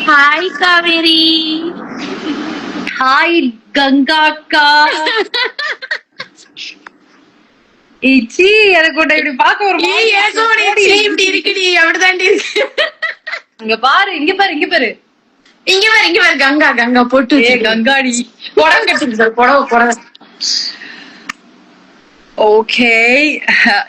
Hi Kaveri. Hi Ganga அக்கா. ஈச்சி எனக்கு உன்னை இப்படி பார்க்க ஒரு இப்படி இருக்குடி, அப்படிதாண்டி இருக்கு. இங்க பாரு இங்க பாரு இங்க பாரு இங்க பாரு கங்கா கங்கா போட்டு கங்காடி புடவை கட்டிருக்கு சார், புடவை. ஓகே,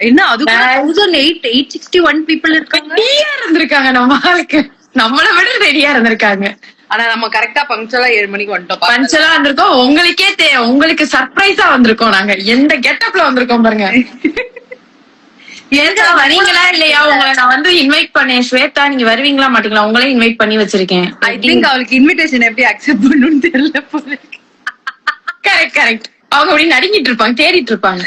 என்ன அது 861 பீப்புள் இருக்காங்க. ரெடியா இருந்திருக்காங்க நம்ம ஆளுக்கு, நம்மள விட ரெடியா இருந்திருக்காங்க. ஆனா நம்ம கரெக்டா பங்க்சுவலா 7 மணிக்கு வந்துட்டோம். பங்க்சுவலா வந்திருக்கோம். உங்களுக்கே உங்களுக்கு சர்ப்ரைஸா வந்திருக்கோம். நாங்க எந்த கெட்டப்ல வந்திருக்கோம் பாருங்க. ஏங்க வரீங்களா இல்லையா? உங்களை நான் வந்து இன்வைட் பண்ணேன். ஸ்வேதா நீங்க வருவீங்களா மாட்டீங்களா? உங்களே இன்வைட் பண்ணி வச்சிருக்கேன். ஐ திங்க் அவளுக்கு இன்விடேஷன் எப்படி அக்செப்ட் பண்ணணும்னு தெரியல போல. கரெக்ட். அவங்க அப்படி நடுங்கிட்டு இருப்பாங்க, தேடிட்டு இருப்பாங்க.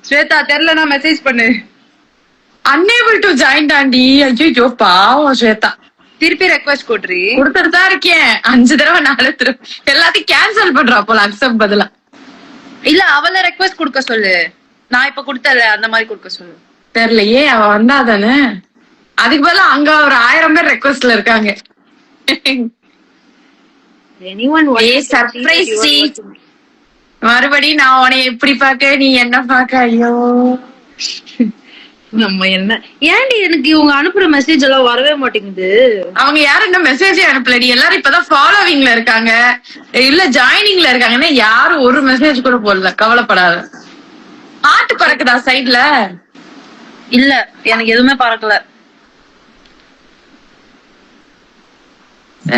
ஸ்வேதா தெரியலனா மெசேஜ் பண்ணு. அன்னேபிள் டு ஜாயின் தாண்டி. ஐயோ பாவம் ஸ்வேதா. திருப்பி ரெக்வெஸ்ட் கொடுறீ. கொடுத்துட்டு தான் இருக்கேன். 5 தடவை 4 தடவை எல்லாத்தையும் கேன்சல் பண்றா போல, அக்செப்ட் பதிலா. இல்ல அவள ரெக்வெஸ்ட் கொடுக்க சொல்லு. நான் இப்ப கொடுத்தல அந்த மாதிரி கொடுக்க சொல்லு. தெரியலையே, அவ வந்தா தானே. அதுக்கு பதிலா அங்க ஒரு 1000 பேர் ரெக்வெஸ்ட்ல இருக்காங்க. மறுபடியும் நான் உன்னை எப்படி பாக்க, நீ என்ன பாக்க? ஐயோ நம்ம என்ன ஏன்டி எனக்கு இவங்க அனுப்புற மெசேஜ் எல்லாம் வரவே மாட்டேங்குது. அவங்க யாரும் இன்னும் மெசேஜே அனுப்பலடி. எல்லாரும் இப்பதான் ஃபாலோவிங்ல இருக்காங்க, இல்ல ஜாயினிங்ல இருக்காங்கன்னா யாரும் ஒரு மெசேஜ் கூட போடல. கவலைப்படாத. ஆட்டு பறக்குதா சைட்ல? இல்ல எனக்கு எதுவுமே பறக்கல.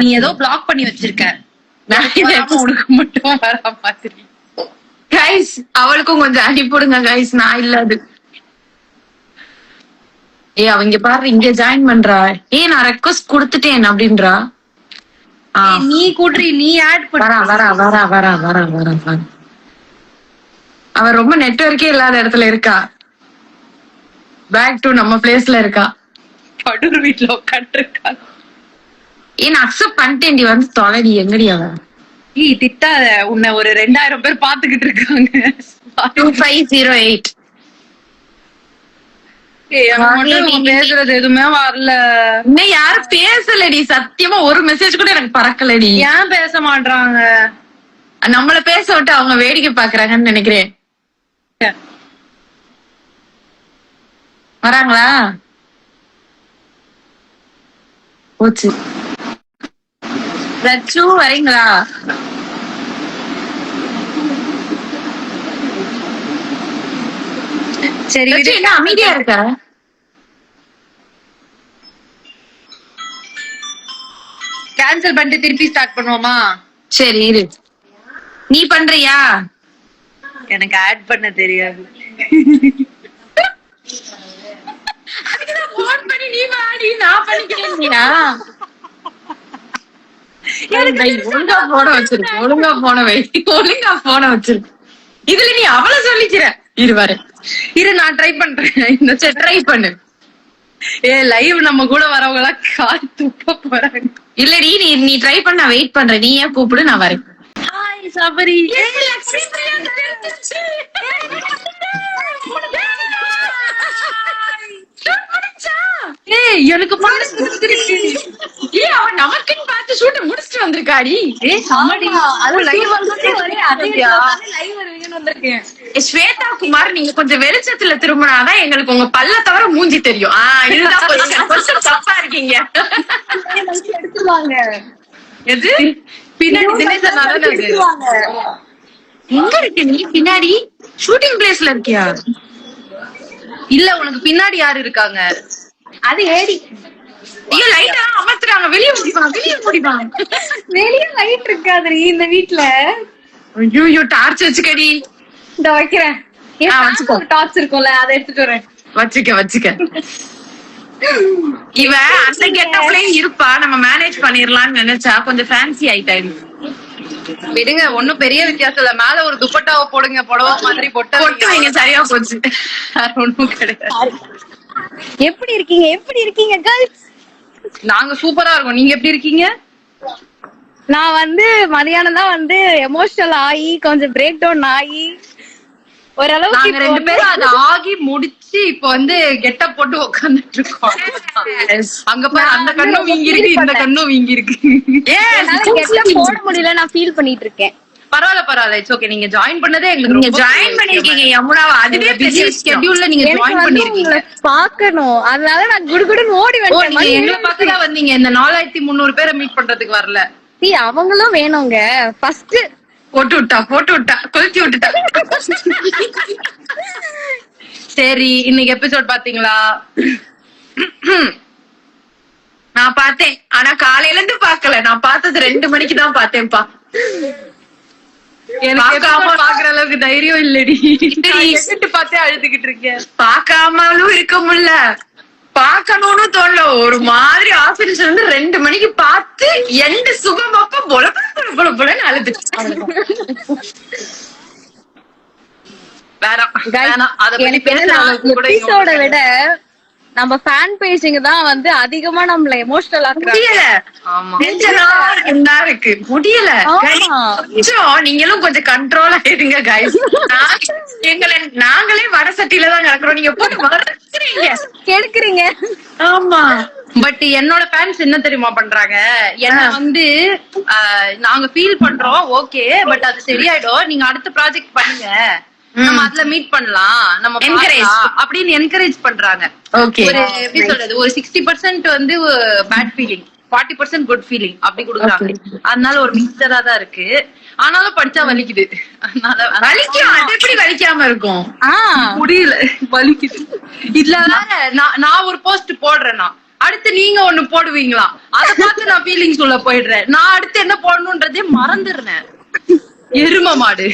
நீ ஏதோ பிளாக் பண்ணி வச்சிருக்க. உனக்கு மட்டும் வர மாதிரி. கைஸ் அவளுக்கும் கொஞ்சம் அனுப்பிடுங்க கைஸ். நான் இல்ல அது. அவங்க பாரு இங்க ஜாயின் பண்றா. நான் ரெக்வெஸ்ட் கொடுத்துட்டேன் அப்படின்றா. நீ கூட்ரி, நீ ஆட் வர. அவ ரொம்ப நெட்வொர்க்கே இல்லாத இடத்துல இருக்கா. பேக் டு நம்ம பிளேஸ்ல இருக்கா. படூர் வீட்டுல உட்காந்து இருக்கா. நான் அக்செப்ட் பண்ணிட்டேன். வந்து தொலைடி. எங்கடி அவ? திட்டாத. உன்னை ஒரு 2000 பேர் பாத்துக்கிட்டு இருக்காங்க. 2508. பேசுறது எதுவுமே வரல. இன்னும் யாரும் பேசலடி. சத்தியமா ஒரு மெசேஜ் கூட எனக்கு பறக்கலடி. ஏன் பேச மாட்டாங்க? நம்மள பேச விட்டு அவங்க வேடிக்கை பாக்குறாங்கன்னு நினைக்கிறேன். வராங்களா? போச்சு. ரச்சு வரீங்களா? சரி என்ன அமைதியா இருக்க? கேன்சல் பண்ணிட்டு திருப்பி ஸ்டார்ட் பண்ணுவோமா? சரி இரு. நீ பண்றியா? எனக்கு ஆட் பண்ண தெரியாது. அதுக்குதான் போன் பண்ணி நீ வாடி நான் பண்ணிக்கிறேன். ஒழுங்கா போன வச்சிருக்கு. ஒழுங்கா போன வச்சிருக்கு. இதுல நீ அவளை சொல்லிக்கிற. இரு நான் ட்ரை பண்றேன். இந்த ட்ரை பண்ணு. லைவ் நம்ம கூட வரவங்க எல்லாம் கால் துப்ப போறாங்க. இல்லடி நீ ட்ரை பண்ண வெயிட் பண்ற. நீ ஏன் கூப்பிடு, நான் வரேன். ஹாய் சபரி. எனக்கு அவன் நமக்குன்னு பார்த்து ஷூட் முடிச்சுட்டு வந்திருக்காடி. ஸ்வேதா குமார், நீங்க கொஞ்சம் வெளிச்சத்துல திரும்பினாதான் எங்களுக்கு உங்க பல்ல தவிர மூஞ்சி தெரியும். இதுதான் கொஞ்சம் தப்பா இருக்கீங்க. எடுத்துருவாங்க. எது பின்னாடி எங்க இருக்கு? நீ பின்னாடி ஷூட்டிங் பிளேஸ்ல இருக்கியா? இல்ல உனக்கு பின்னாடி யாரு இருக்காங்க? அது ஏடி. ஐயோ லைட் எல்லாம் அமர்த்துறாங்க. வெளியே முடிப்பாங்க. வெளியே லைட் இருக்காது இந்த வீட்டுல. ஐயோ டார்ச் வச்சுக்கடி. இந்த வைக்கிறேன். டார்ச் இருக்கும்ல, அதை எடுத்துட்டு வரேன். வச்சுக்க. இவ அந்த கெட்டப்லயும் இருப்பா. நம்ம மேனேஜ் பண்ணிரலாம்னு நினைச்சா கொஞ்சம் ஃபேன்சி ஆயிட்டாடி. விடுங்க, ஒன்னும் பெரிய வித்தியாசம் இல்ல. மேல ஒரு துப்பட்டாவை போடுங்க, புடவை மாதிரி பொட்டு வைங்க, சரியா போச்சு. ஒண்ணும் கிடையாது. எப்படி இருக்கீங்க கேர்ள்ஸ்? நாங்க சூப்பரா இருக்கோம். நீங்க எப்படி இருக்கீங்க? நான் மதியானம் தான் எமோஷனல் ஆகி கொஞ்சம் பிரேக் டவுன் ஆகி ஓரளவுக்கு 2 பேரும் அதை ஆகி முடிச்சு வச்சு இப்ப வந்து கெட்டப் போட்டு உட்கார்ந்துட்டு இருக்கோம். அங்க பாரு, அந்த நான் கண்ணும் ரொம்ப வீங்கி feel இருக்கு, இந்த பண்ணேன். கண்ணும் வீங்கி இருக்கு. என்னால கெட்ட போட முடியல, நான் ஃபீல் பண்ணிட்டு இருக்கேன். பரவாயில்ல, இட்ஸ் ஓகே. நீங்க ஜாயின் பண்ணதே எங்களுக்கு நீங்க ரொம்ப ஜாயின் பண்ணிருக்கீங்க யமுனாவை, அதுவே பிஸி பெரிய ஸ்கெட்யூல்ல நீங்க எனக்கு ஜாயின் வந்து பண்ணிருக்கீங்க. உங்களை பாக்கணும், அதனால நான் குடுகுடுன்னு ஓடி ஓ, வந்துட்டேன். நீங்க எங்களை பார்க்கதான் வந்தீங்க, இந்த 4300 பேரை மீட் பண்றதுக்கு வரல. அவங்களும் வேணுங்க. ஃபர்ஸ்ட் போட்டு விட்டா கொளுத்தி விட்டுட்டா. சரி, இன்னைக்கு எபிசோட் பாத்தீங்களா? நான் பார்த்தேன், ஆனா காலையில இருந்து பாக்கல. நான் பார்த்தது 2 மணிக்கு தான் பார்த்தேன்ப்பா. எனக்கு பார்க்காம episode பாக்குற அளவுக்கு தைரியம் இல்லடி. எங்கிட்டு பார்த்தே அழுதுகிட்டு இருக்கேன். பார்க்காமலும் இருக்க முடியல, பார்க்கணும்னு தோணல. ஒரு மாதிரி ஆபீஸ்ல இருந்து 2 மணிக்கு பார்த்து எந்த சுகமாப்ப பொலன்னு அழுதுச்சு. வேணாம், அத பத்தி எனக்கு பேசுற அளவுக்கு கூட இங்க எபிசோட ஒண்ணும் விட நம்ம ஃபேன் பேஜிங் தான் வந்து அதிகமா நம்மள எமோஷனல் ஆக்குறாங்க. முடியல. ஆமா. நெஞ்சனா இருக்கு, முடியல. ஆமா. கொஞ்சம் நீங்களும் கொஞ்சம் கண்ட்ரோல் ஆயிடுங்க கைஸ். நாங்களே வட சட்டியில தான் கிடக்குறோம், நீங்க போட்டு வளர்க்குறீங்க, கெடுக்குறீங்க. ஆமா. பட் என்னோட ஃபேன்ஸ் என்ன தெரியுமா பண்றாங்க? என்ன வந்து நாங்க ஃபீல் பண்றோம், ஓகே, பட் அது சரியாயிடும், நீங்க அடுத்த ப்ராஜெக்ட் பண்ணுங்க, நம்ம அதுல மீட் பண்ணலாம், நம்ம பார்க்கலாம் அப்படின்னு என்கரேஜ் பண்றாங்க. ஓகே, ஒரு எப்படி சொல்றது, ஒரு 60% வந்து பேட் ஃபீலிங், 40% குட் ஃபீலிங் அப்படி கொடுக்குறாங்க. அதனால ஒரு மிக்சரா தான் இருக்கு. ஆனாலும் படிச்சா வலிக்குது. அதனால வலிக்கும். அது எப்படி வலிக்காம இருக்கும்? முடியல, வலிக்குது. இதுல வேற நான் ஒரு போஸ்ட் போடுறேன்னா அடுத்து நீங்க ஒண்ணு போடுவீங்களா, அத பார்த்து நான் ஃபீலிங்ஸ் உள்ள போயிடுறேன். நான் அடுத்து என்ன போடணும்ன்றதே மறந்துடுறேன். எரும மாடு.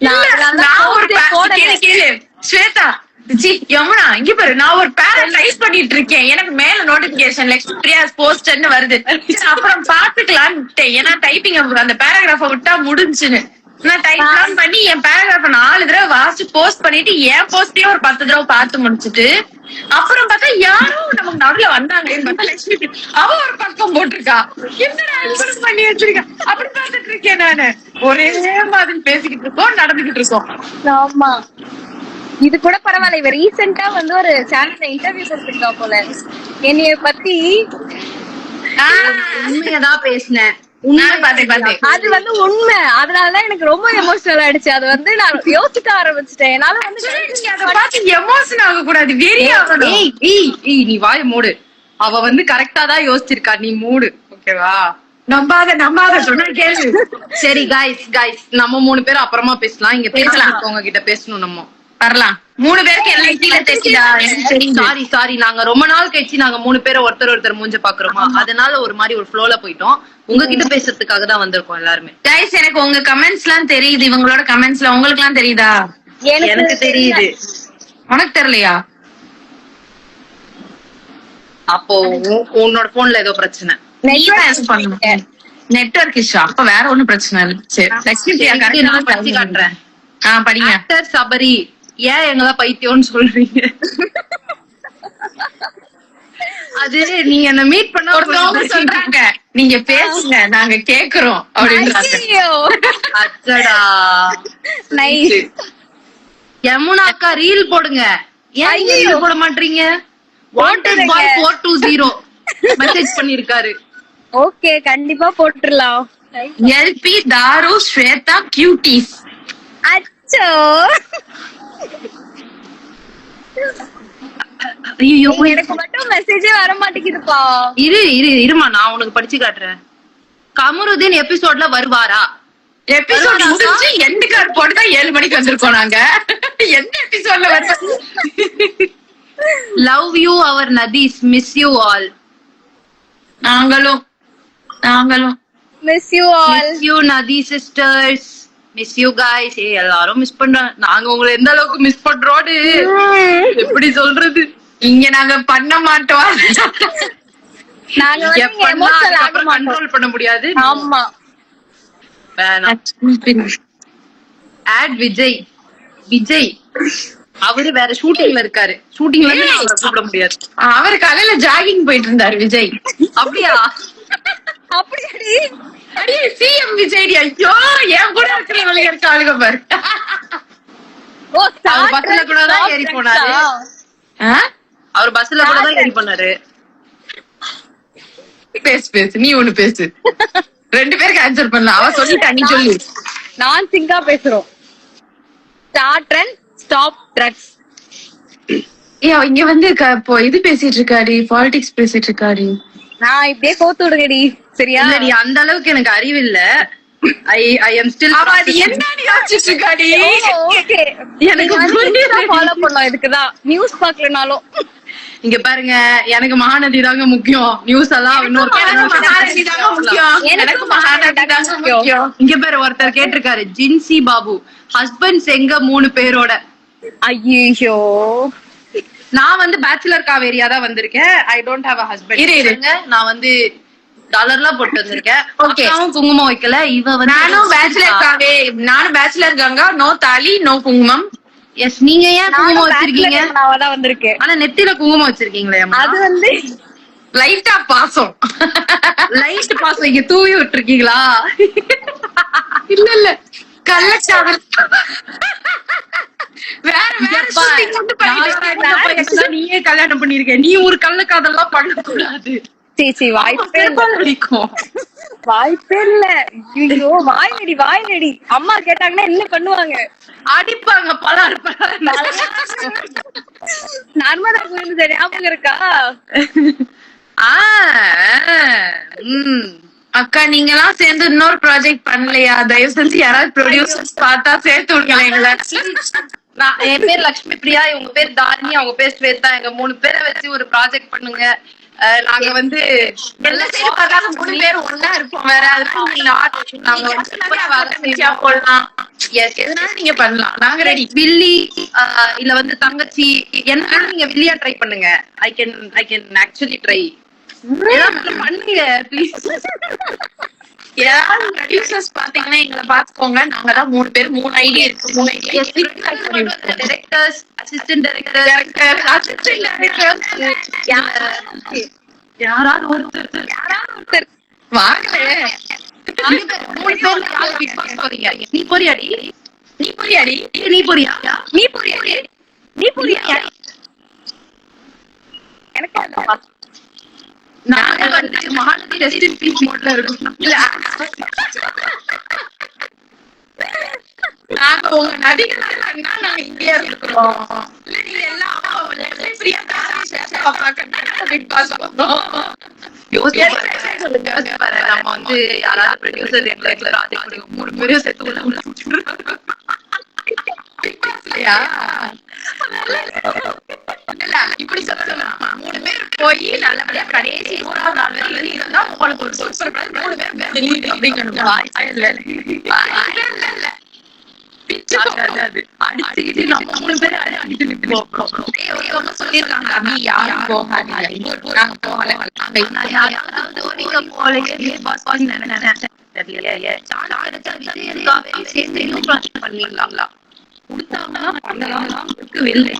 நான் ஒரு கேளு ஸ்வேதா, யமுனா இங்க பாரு, நான் ஒரு பேரா டைப் பண்ணிட்டு இருக்கேன், எனக்கு மேல நோட்டிபிகேஷன் பிரியாஸ் போஸ்ட்னு வருது. அப்புறம் பாத்துக்கலான்னு, ஏன்னா டைப்பிங் அந்த பேராகிராஃப விட்டா முடிஞ்சுன்னு நான் டைப் பண்ணி என் பேராகிராஃப 4 தடவை வாசிச்சு போஸ்ட் பண்ணிட்டு என் போஸ்டே ஒரு 10 தடவை பார்த்து முடிச்சுட்டு, அப்புறம் பார்த்தா யாரும் நமக்கு நடுவுல வந்தாங்க. லட்சுமி அவ ஒரு பக்கம் போட்டிருக்கா, என்ன பண்ணி வச்சிருக்கா, அப்படி பார்த்துட்டு இருக்கேன் நானு. ஒரே மாதிரி பேசிக்கிட்டு இருக்கோம், நடந்துகிட்டு இருக்கோம். ஆமா, இது கூட பரவாயில்ல. இவ ரீசெண்டா வந்து ஒரு சேனல்ல இன்டர்வியூ கொடுத்திருக்கா போல, என்னைய பத்தி உண்மையதான் பேசினேன். அது வந்து உண்மை. அதனாலதான் எனக்கு ரொம்ப எமோஷனல் ஆயிடுச்சு. அது வந்து நான் யோசிக்க ஆரம்பிச்சுட்டேன். என்னால வந்து எமோஷன் ஆக கூடாது, வெறியா. நீ வாய மூடு. அவ வந்து கரெக்டா தான் யோசிச்சிருக்கா, நீ மூடு, ஓகேவா? நம்பாத சொன்னா கேளு. சரி கைஸ், நம்ம 3 பேரும் அப்புறமா பேசலாம். இங்க பேசலாம், உங்ககிட்ட பேசணும். நம்ம வரலாம் 3 பேருக்கு எல்லாம் கீழே தெரியுதா? சாரி, நாங்க ரொம்ப நாள் கழிச்சு நாங்க 3 பேரை ஒருத்தர் மூஞ்ச பாக்குறோமா, அதனால ஒரு மாதிரி ஒரு ஃப்ளோல போயிட்டோம். உங்ககிட்ட பேசுறதுக்காக தான் வந்திருக்கோம் எல்லாருமே. கைஸ், எனக்கு உங்க கமெண்ட்ஸ் எல்லாம் தெரியுது. இவங்களோட கமெண்ட்ஸ்ல உங்களுக்கு எல்லாம் தெரியுதா? எனக்கு தெரியுது. உனக்கு தெரியலையா? அப்போ உன்னோட போன்ல ஏதோ பிரச்சனை, நெட்வொர்க் இஷ்யூ. அப்ப வேற ஒண்ணும் பிரச்சனை இல்லை. சரி, லட்சுமி நான் படிச்சு காட்டுறேன். படிங்க. ஆக்டர் சபரி, ஏன் எங்களா பைத்தியம்னு சொல்றீங்க? அது நீங்க என்ன மீட் பண்ண ஒருத்தவங்க சொல்றாங்க, நீங்க பேசுங்க நாங்க கேக்குறோம் அப்படின்றாங்க. அச்சடா, நைஸ். யமுனா அக்கா ரீல் போடுங்க. ஏன் ரீல் போட மாட்டீங்க? வாண்டட் பாய் 420 மெசேஜ் பண்ணிருக்காரு. ஓகே, கண்டிப்பா போட்டுறலாம். எல்பி தாரு ஸ்வேதா கியூட்டீஸ். அச்சோ, ஐயோ, எனக்கு மட்டும் மெசேஜே வர மாட்டேங்குதுப்பா. இருமா, நான் உனக்கு படிச்சு காட்டுறேன். கமருதீன் எபிசோட்ல வருவாரா? எபிசோட் முடிஞ்சு எண்ட் கார்டு போட்டு 7 மணிக்கு வந்திருக்கோம் நாங்க. எந்த எபிசோட்ல வருது? லவ் யூ அவர் நதீஸ், மிஸ் யூ ஆல். நாங்களும் miss you all. Miss you Nadhi sisters, miss you guys. எல்லாரும் மிஸ் பண்றாங்க. நாங்க உங்களை எந்த அளவுக்கு மிஸ் பண்றோம்னு எப்படி சொல்றது? இங்க நாங்க பண்ண மாட்டோம். நாங்க வந்து எமோஷனல் ஆக மாட்டோம், கண்ட்ரோல் பண்ண முடியாது. ஆமா, வேணாம். ஆட் விஜய் அவரு வேற ஷூட்டிங்ல இருக்காரு. ஷூட்டிங்ல அவரை கூப்பிட முடியாது. அவரு காலையில ஜாகிங் போயிட்டு இருந்தாரு விஜய். அப்படியா? அப்படியாடி? அடியே சிஎம் விஜய். ஐயோ, என் கூட இருக்கிறவங்க இருக்க ஆளுங்க பாரு. ஓ, பஸ்ல கூட தான் ஏறி போனாரு. அவர் பஸ்ல கூட தான் ஏறி பண்ணாரு. பேசு நீ ஒண்ணு பேசு. 2 பேருக்கு ஆன்சர் பண்ணலாம். அவ சொல்லிட்டா, நீ சொல்லு. நான் சிங்கா பேசுறோம். Start and stop drugs. இங்க வந்து இப்போ இது பேசிட்டு இருக்காடி, பாலிடிக்ஸ் பேசிட்டு இருக்காடி. நான் இப்படியே கோத்து விடுங்கடி, சரியா? இல்லடி, அந்த அளவுக்கு எனக்கு அறிவு இல்ல. I am still. அவ அது என்னன்னு யோசிச்சுட்டு இருக்காடி. ஓகே, எனக்கு ஃபாலோ பண்ணலாம். இதுக்குதான் நியூஸ் பாக்கலனாலும். இங்க பாருங்க, எனக்கு மகாநதி தாங்க முக்கியம். நியூஸ் எல்லாம் இன்னொரு மகாநதி தாங்க முக்கியம். எனக்கு மகாநதி தாங்க முக்கியம். இங்க பாரு, ஒருத்தர் கேட்டிருக்காரு, ஜின்சி பாபு ஹஸ்பண்ட்ஸ் எங்க 3 பேரோட. ஐயோ, நான் வந்து பேச்சுலர் காவேரியா தான் வந்திருக்கேன். I don't have a husband. நான் வந்து டாலர்லாம் போட்டு வந்திருக்கேன். அக்காவும் குங்குமம் வைக்கல. இவ வந்து நானும் பேச்சுலர் கங்கா. நோ தாலி, நோ குங்குமம். எஸ், நீங்க ஏன் குங்குமம் வச்சிருக்கீங்க? நான் தான் வந்திருக்கேன். ஆனா நெத்தியில குங்குமம் வச்சிருக்கீங்களே. அது வந்து லைட்டா பாசம். லைட் பாசம் இங்க தூவி விட்டுருக்கீங்களா? இல்ல கள்ளச்சாதம். நீயே கல்யாணம் பண்ணிருக்க. நீ ஒரு கள்ளக்காதெல்லாம் பண்ண கூடாது. வாய்ப்பே இல்ல. ஐயோ, வாய்நடி. அம்மா கேட்டாங்கன்னா என்ன பண்ணுவாங்க? அடிப்பாங்க. நர்மதா புரிந்து ஞாபகம் இருக்கா? அக்கா, நீங்க எல்லாம் சேர்ந்து இன்னொரு ப்ராஜெக்ட் பண்ணலையா? தயவு செஞ்சு யாராவது ப்ரொடியூசர்ஸ் பார்த்தா சேர்த்து விடுங்களா? என் பேர் லட்சுமி பிரியா, இவங்க பேர் தாரணி, அவங்க பேர் ஸ்வேதா. எங்க 3 பேரை வச்சு ஒரு ப்ராஜெக்ட் பண்ணுங்க. நாங்க வந்து எல்லா சைடு பார்த்தாலும் 3 பேர் ஒண்ணா இருப்போம். வேற போடலாம். எதுனாலும் நீங்க பண்ணலாம். நாங்க ரெடி. வில்லி இல்ல வந்து தங்கச்சி, என்ன நீங்க வில்லியா ட்ரை பண்ணுங்க. I can actually try. பண்ணுங்க ப்ளீஸ். யாராவது ப்ரொடியூசர்ஸ் பாத்தீங்கன்னா எங்களை பாத்துக்கோங்க. நாங்க தான் 3 பேர், 3 ஐடியா இருக்கு. 3 ஐடியா டைரக்டர்ஸ், அசிஸ்டன்ட் டைரக்டர், யாராவது ஒருத்தர் வாங்கல. 3 பேர் யாரு பிக் பாஸ் போறீங்க? நீ போறியாடி? எனக்கு நாங்க வந்து மகாநதி ரெஸ்ட் இன் பீஸ் மோட்ல இருக்கோம். நாங்க உங்க நதிகள் நாங்க இந்தியா இருக்கிறோம். நீங்க எல்லாம் பிக் பாஸ் நம்ம வந்து யாராவது ப்ரொடியூசர் எங்களுக்கு ப்ராஜெக்ட் 3 பேரும் சேர்த்து இப்படி சொல்லலாம். 3 பேர் போய் நல்லபடியா கடைசி 1ஆம் நாள் வரைக்கும் இருந்தா உங்களுக்கு ஒரு சூப்பர் பிரைஸ் 3 பேர் அப்படிங்கணும். அடிச்சுக்கிட்டு நம்ம 3 பேர் சொல்லிருக்காங்க. நீ யாரும் போகாதீங்க, நாங்க போகல. பண்ணீங்களா? கொடுத்தாங்கன்னா பண்ணலாம். இல்லை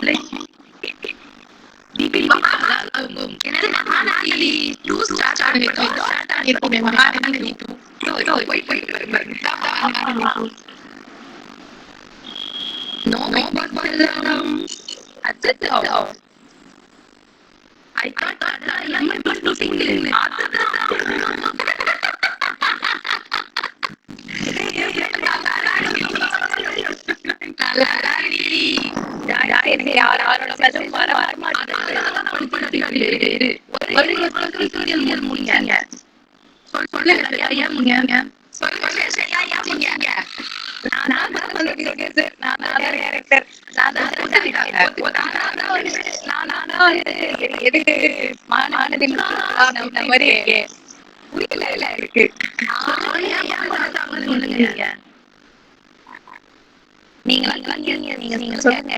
நீங்க சொல்லுங்க.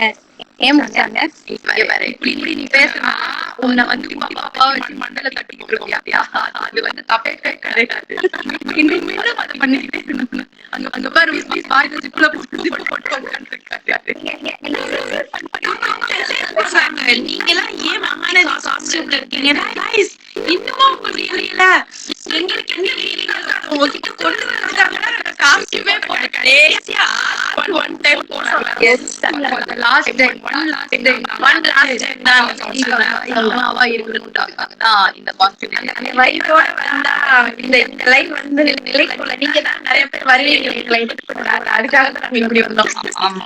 ஏன் முடிச்சாங்க? உன்னை வந்து மண்டல தட்டி அது வந்து தப்பே கிடையாது. அங்க பாரு, நீங்க எல்லாம் ஏன் மகாநதி காஸ்டியூம்ல இருக்கீங்க? இன்னமும் புரியல. எங்களுக்கு என்ன உங்ககிட்ட கொண்டு வந்திருக்காங்கன்னா காஸ்டியூமே போட்டு கடைசியா one time போனாங்க. Last time one last time தான் அம்மாவா இருக்கணும்ன்றதுக்காகதான் இந்த காஸ்டியூம். அந்த வைபோட வந்தா இந்த லைஃப் வந்து நிலைக்குள்ள நீங்க தான் நிறைய பேர் வருவீங்க, அதுக்காக தான் நாங்க இப்படி வந்தோம். ஆமா,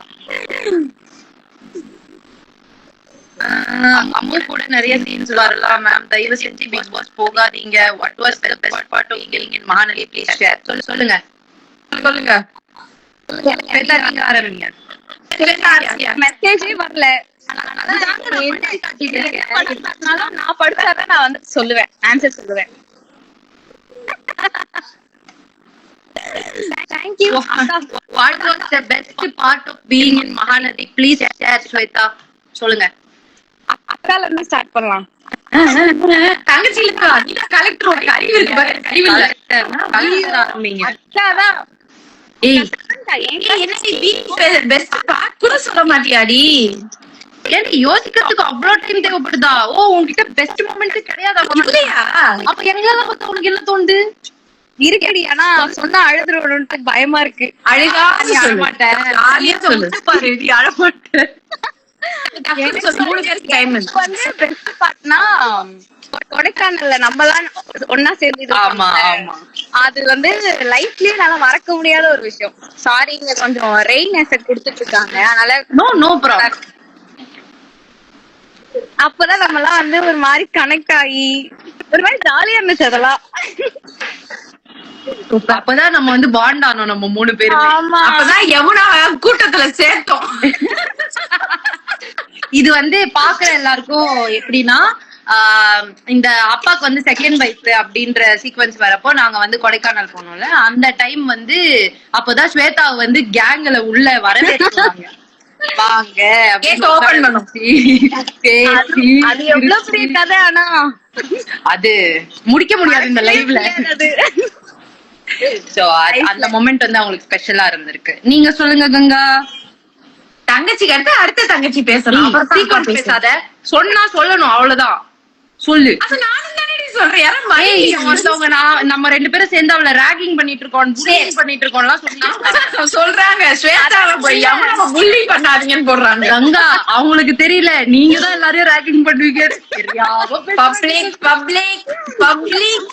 அம்மா கூட நிறைய சீன்ஸ் வரலாம் மேம். தயவு செஞ்சு பிக் பாஸ் போகாதீங்க. What was the best part of being in Mahanadi? Please share. சொல்லுங்க ஸ்வேதா, நீங்க ஆரம்பிங்க. மெசேஜே வரல, நான் படிச்சாதான் நான் வந்து சொல்லுவேன், ஆன்சர் சொல்லுவேன். Thank you. What was the best part of being in Mahanadi? Please share, Shweta. சொல்லுங்க. அக்கால இருந்து ஸ்டார்ட் பண்ணலாம். தங்கச்சி இல்ல, நீங்க கலெக்டர், ஒரு அறிவு இருக்கு பாரு, அறிவு இல்ல. அக்காதான். ஏய், பெஸ்ட் பார்ட் கூட சொல்ல மாட்டியாடி? ஏன் யோசிக்கிறதுக்கு அவ்வளவு டைம் தேவைப்படுதா? ஓ, உங்ககிட்ட பெஸ்ட் மொமெண்ட் கிடையாது இல்லையா? அப்ப எங்கெல்லாம் பார்த்தா உனக்கு என்ன தோணுது? இருக்குடி, ஆனா சொன்னா அழுதுருவணும்னு பயமா இருக்கு. அழுகா அழமாட்டேன். பாரு, நீ அழமாட்ட. மூணு பேருக்கு டைம் வந்து பெஸ்ட் பார்ட்னா கொடைக்கானல்ல நம்மலாம் ஒன்னா சேர்ந்து. ஆமா ஆமா, அது வந்து லைஃப்லயே என்னால மறக்க முடியாத ஒரு விஷயம். சாரி, இங்க கொஞ்சம் ரெயின் எஃபெக்ட் கொடுத்துட்டு இருக்காங்க, அதனால நோ ப்ராப்ளம். அப்பதான் நம்ம எல்லாம் வந்து ஒரு மாதிரி கனெக்ட் ஆகி ஒரு மாதிரி ஜாலியா இருந்துச்சு அதெல்லாம். அப்பதான் நம்ம வந்து பாண்ட் ஆனோம் நம்ம மூணு பேரும். ஆமா, அப்பதான் யமுனா கூட்டத்துல சேர்த்தோம். இது வந்து பாக்குற எல்லாருக்கும் எப்படின்னா, இந்த அப்பாக்கு வந்து செகண்ட் வைஃப் அப்படின்ற சீக்வன்ஸ் வரப்போ நாங்க வந்து கொடைக்கானல் போனோம்ல, அந்த டைம் வந்து அப்பதான் ஸ்வேதா வந்து கேங்ல உள்ள வரவேற்றாங்க. வாங்க ஓபன் பண்ணும். அது எவ்வளவு பெரிய கதை, ஆனா அது முடிக்க முடியாது இந்த லைவ்ல. சோ அந்த மொமெண்ட் வந்து அவங்களுக்கு ஸ்பெஷலா இருந்திருக்கு. நீங்க சொல்லுங்க கங்கா. தங்கச்சிக்கு அடுத்த தங்கச்சி பேசணும். சீக்கிரம் பேசாத, சொன்னா சொல்லணும், அவ்வளவுதான். சொல்லு. அது நானும் தானடி சொல்றேன். யாரும் ஒருத்தவங்க நம்ம ரெண்டு பேரும் சேர்ந்து அவளை ராகிங் பண்ணிட்டு இருக்கோம், புல்லிங் பண்ணிட்டு இருக்கோம் சொல்றாங்க. ஸ்வேதாவை போய் யமுனாவை புல்லி பண்ணாதீங்கன்னு போடுறாங்க. கங்கா, அவங்களுக்கு தெரியல, நீங்க தான் எல்லாரையும் ராகிங் பண்ணுவீங்க. பப்ளிக்.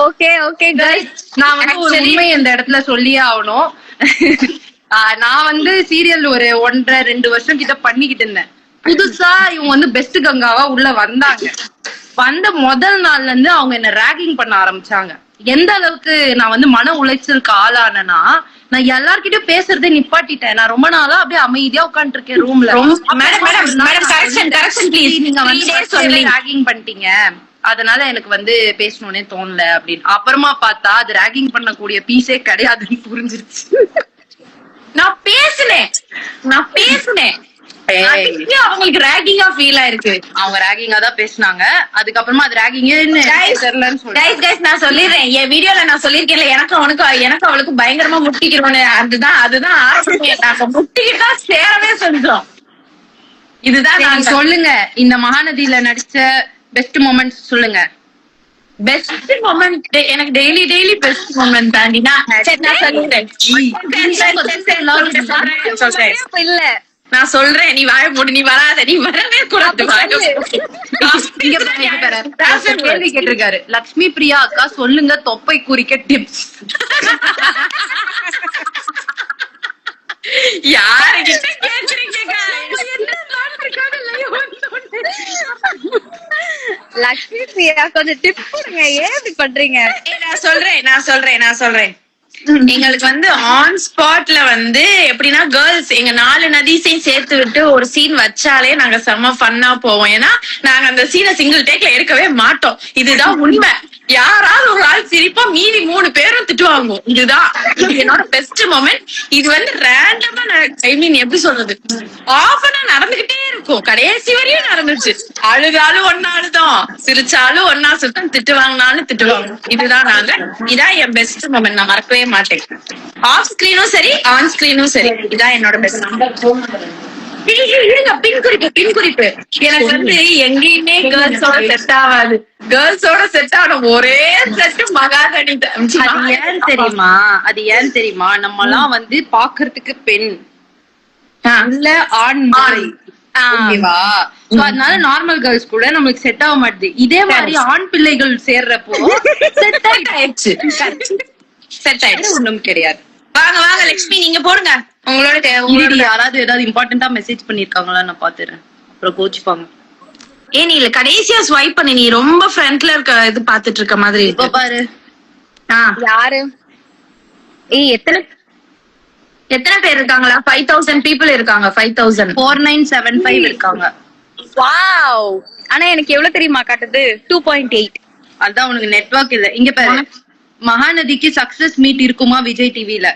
ஓகே ஓகே கைஸ், நான் வந்து ஒரு உண்மை இந்த இடத்துல சொல்லியே ஆகணும். நான் வந்து சீரியல் ஒரு 1.5-2 வருஷம் கிட்ட பண்ணிக்கிட்டு இருந்தேன். புதுசா இவங்க வந்து பெஸ்ட் கங்காவா உள்ள வந்தாங்க. வந்த முதல் நாள்ல இருந்து அவங்க என்ன ராகிங் பண்ண ஆரம்பிச்சாங்க. எந்த அளவுக்கு நான் வந்து மன உளைச்சலுக்கு ஆளானேன்னா, நான் எல்லார்கிட்டயும் பேசுறதே நிப்பாட்டிட்டேன். நான் ரொம்ப நாளா அப்படியே அமைதியா உட்காந்துட்டு இருக்கேன் ரூம்ல. நீங்க வந்து ராகிங் பண்ணிட்டீங்க, அதனால எனக்கு வந்து பேசணும்னே தோணல அப்படின்னு. அப்புறமா பார்த்தா அது ராகிங் பண்ணக்கூடிய பீஸே கிடையாதுன்னு புரிஞ்சிருச்சு. நான் பேசுனேன் அவங்களுக்கு ராகிங்கா ஃபீல் ஆயிருக்கு. அவங்க ராகிங்கா தான் பேசினாங்க. அதுக்கப்புறமா அது ராகிங்கே தெரியலன்னு சொல்றேன். நான் சொல்லிடுறேன், என் வீடியோல நான் சொல்லிருக்கேன்ல, எனக்கு அவளுக்கு பயங்கரமா முட்டிக்கிறோன்னு. அதுதான் ஆரம்பமே. நாங்க முட்டிக்கிட்டு தான் சேரவே செஞ்சோம். இதுதான் நான் சொல்லுங்க, இந்த மகாநதியில நடிச்ச பெஸ்ட் மொமெண்ட்ஸ் சொல்லுங்க. பெஸ்ட் மொமெண்ட் எனக்கு டெய்லி பெஸ்ட் மொமெண்ட் தாண்டினா இல்ல நான் சொல்றேன். நீ வாய மூடு, நீ வராத, நீ வரவே கூடாது. கேள்வி கேட்டிருக்காரு, லட்சுமி பிரியா அக்கா சொல்லுங்க தொப்பை குறிக்க டிப்ஸ். யாருகிட்ட கேக்குறீங்க? லட்சுமி பிரியா கொஞ்சம் டிப்ஸ் கொடுங்க, ஏன் இப்படி பண்றீங்க? நான் சொல்றேன். எங்களுக்கு வந்து ஆன் ஸ்பாட்ல வந்து எப்படின்னா, கேர்ள்ஸ் எங்க 4 நதிசையும் சேர்த்து விட்டு ஒரு சீன் வச்சாலே நாங்க செம்ம ஃபன்னா போவோம். ஏன்னா நாங்க அந்த சீனை சிங்கிள் டேக்ல எடுக்கவே மாட்டோம். இதுதான் உண்மை. யாராவது ஒரு ஆள் சிரிப்பா, மீதி 3 பேரும் திட்டுவாங்க. இதுதான் என்னோட பெஸ்ட் மொமெண்ட். இது வந்து ரேண்டமா, ஐ மீன் எப்படி சொல்றது, ஆஃபனா நடந்துகிட்டே இருக்கும். கடைசி வரையும் நடந்துச்சு. அழுதாலும் ஒன்னா அழுதோம், சிரிச்சாலும் ஒன்னா சுத்தம், திட்டு வாங்கினாலும் திட்டுவாங்க. இதான் என் பெஸ்ட் மொமெண்ட். நான் மறக்கவே மாட்டேன். ஆஃப் ஸ்கிரீனும் சரி, ஆன் ஸ்கிரீனும் சரி, இதான் என்னோட பெஸ்ட். இருங்க, பின் குறிப்பு எனக்கு வந்து எங்கேயுமே கேர்ள்ஸோட செட் ஆகாது. கேர்ள்ஸோட செட் ஆன ஒரே செட் மகாதனி தான். அது ஏன் தெரியுமா நம்மலாம் வந்து பாக்குறதுக்கு பெண் இல்ல ஆண் ஓகேவா, அதனால நார்மல் கேர்ள்ஸ் கூட நமக்கு செட் ஆக மாட்டேது. இதே மாதிரி ஆண் பிள்ளைகள் சேர்றப்போ செட் ஆயிடுச்சு. செட் ஆயிடுச்சு, ஒண்ணும் கிடையாது. வாங்க வாங்க லட்சுமி, நீங்க போடுங்க உங்களோட யாராவது ஏதாவது இம்பார்ட்டன்டா மெசேஜ் பண்ணிருக்காங்களா நான் பாத்துறேன், அப்புறம் கோச்சுப்பாங்க. நீ இல்ல கடைசியா ஸ்வைப் பண்ணி, நீ ரொம்ப ஃப்ரண்ட்ல இருக்க இது பாத்துட்டு இருக்க மாதிரி இப்ப பாரு. யாரு? எத்தனை பேர் இருக்காங்களா? 5000 people இருக்காங்க. 5000 4975 இருக்காங்க. வாவ், ஆனா எனக்கு எவ்வளவு தெரியுமா காட்டுது? 2.8. அதான் உனக்கு நெட்வொர்க் இல்ல. இங்க பாரு, மகாநதிக்கு சக்சஸ் மீட் இருக்குமா விஜய் டிவில?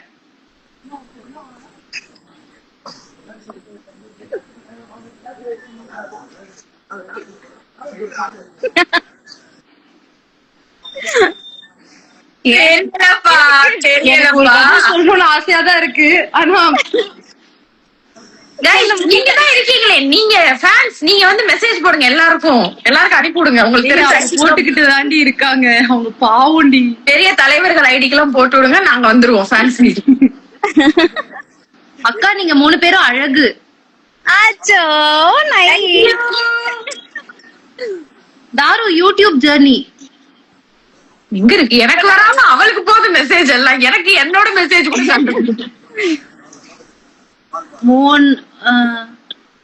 சொல்லணும்னு ஆசையாதான் இருக்கு. ஆனா நீங்கதான் இருக்கீங்களே, நீங்க ஃபேன்ஸ், நீங்க வந்து மெசேஜ் போடுங்க, எல்லாருக்கும் அனுப்பி விடுங்க. உங்களுக்கு போட்டுக்கிட்டு தாண்டி இருக்காங்க அவங்க, பாவுண்டி. பெரிய தலைவர்கள் ஐடிக்கு எல்லாம் போட்டு விடுங்க, நாங்க வந்துருவோம் ஃபேன்ஸ் மீட். அக்கா நீங்க 3 பேரும் அழகு. ஆச்சோ நைஸ். தாரு யூடியூப் ஜர்னி எங்க இருக்கு? எனக்கு வராம அவளுக்கு போகுது மெசேஜ் எல்லாம், எனக்கு என்னோட மெசேஜ் கூட மோன்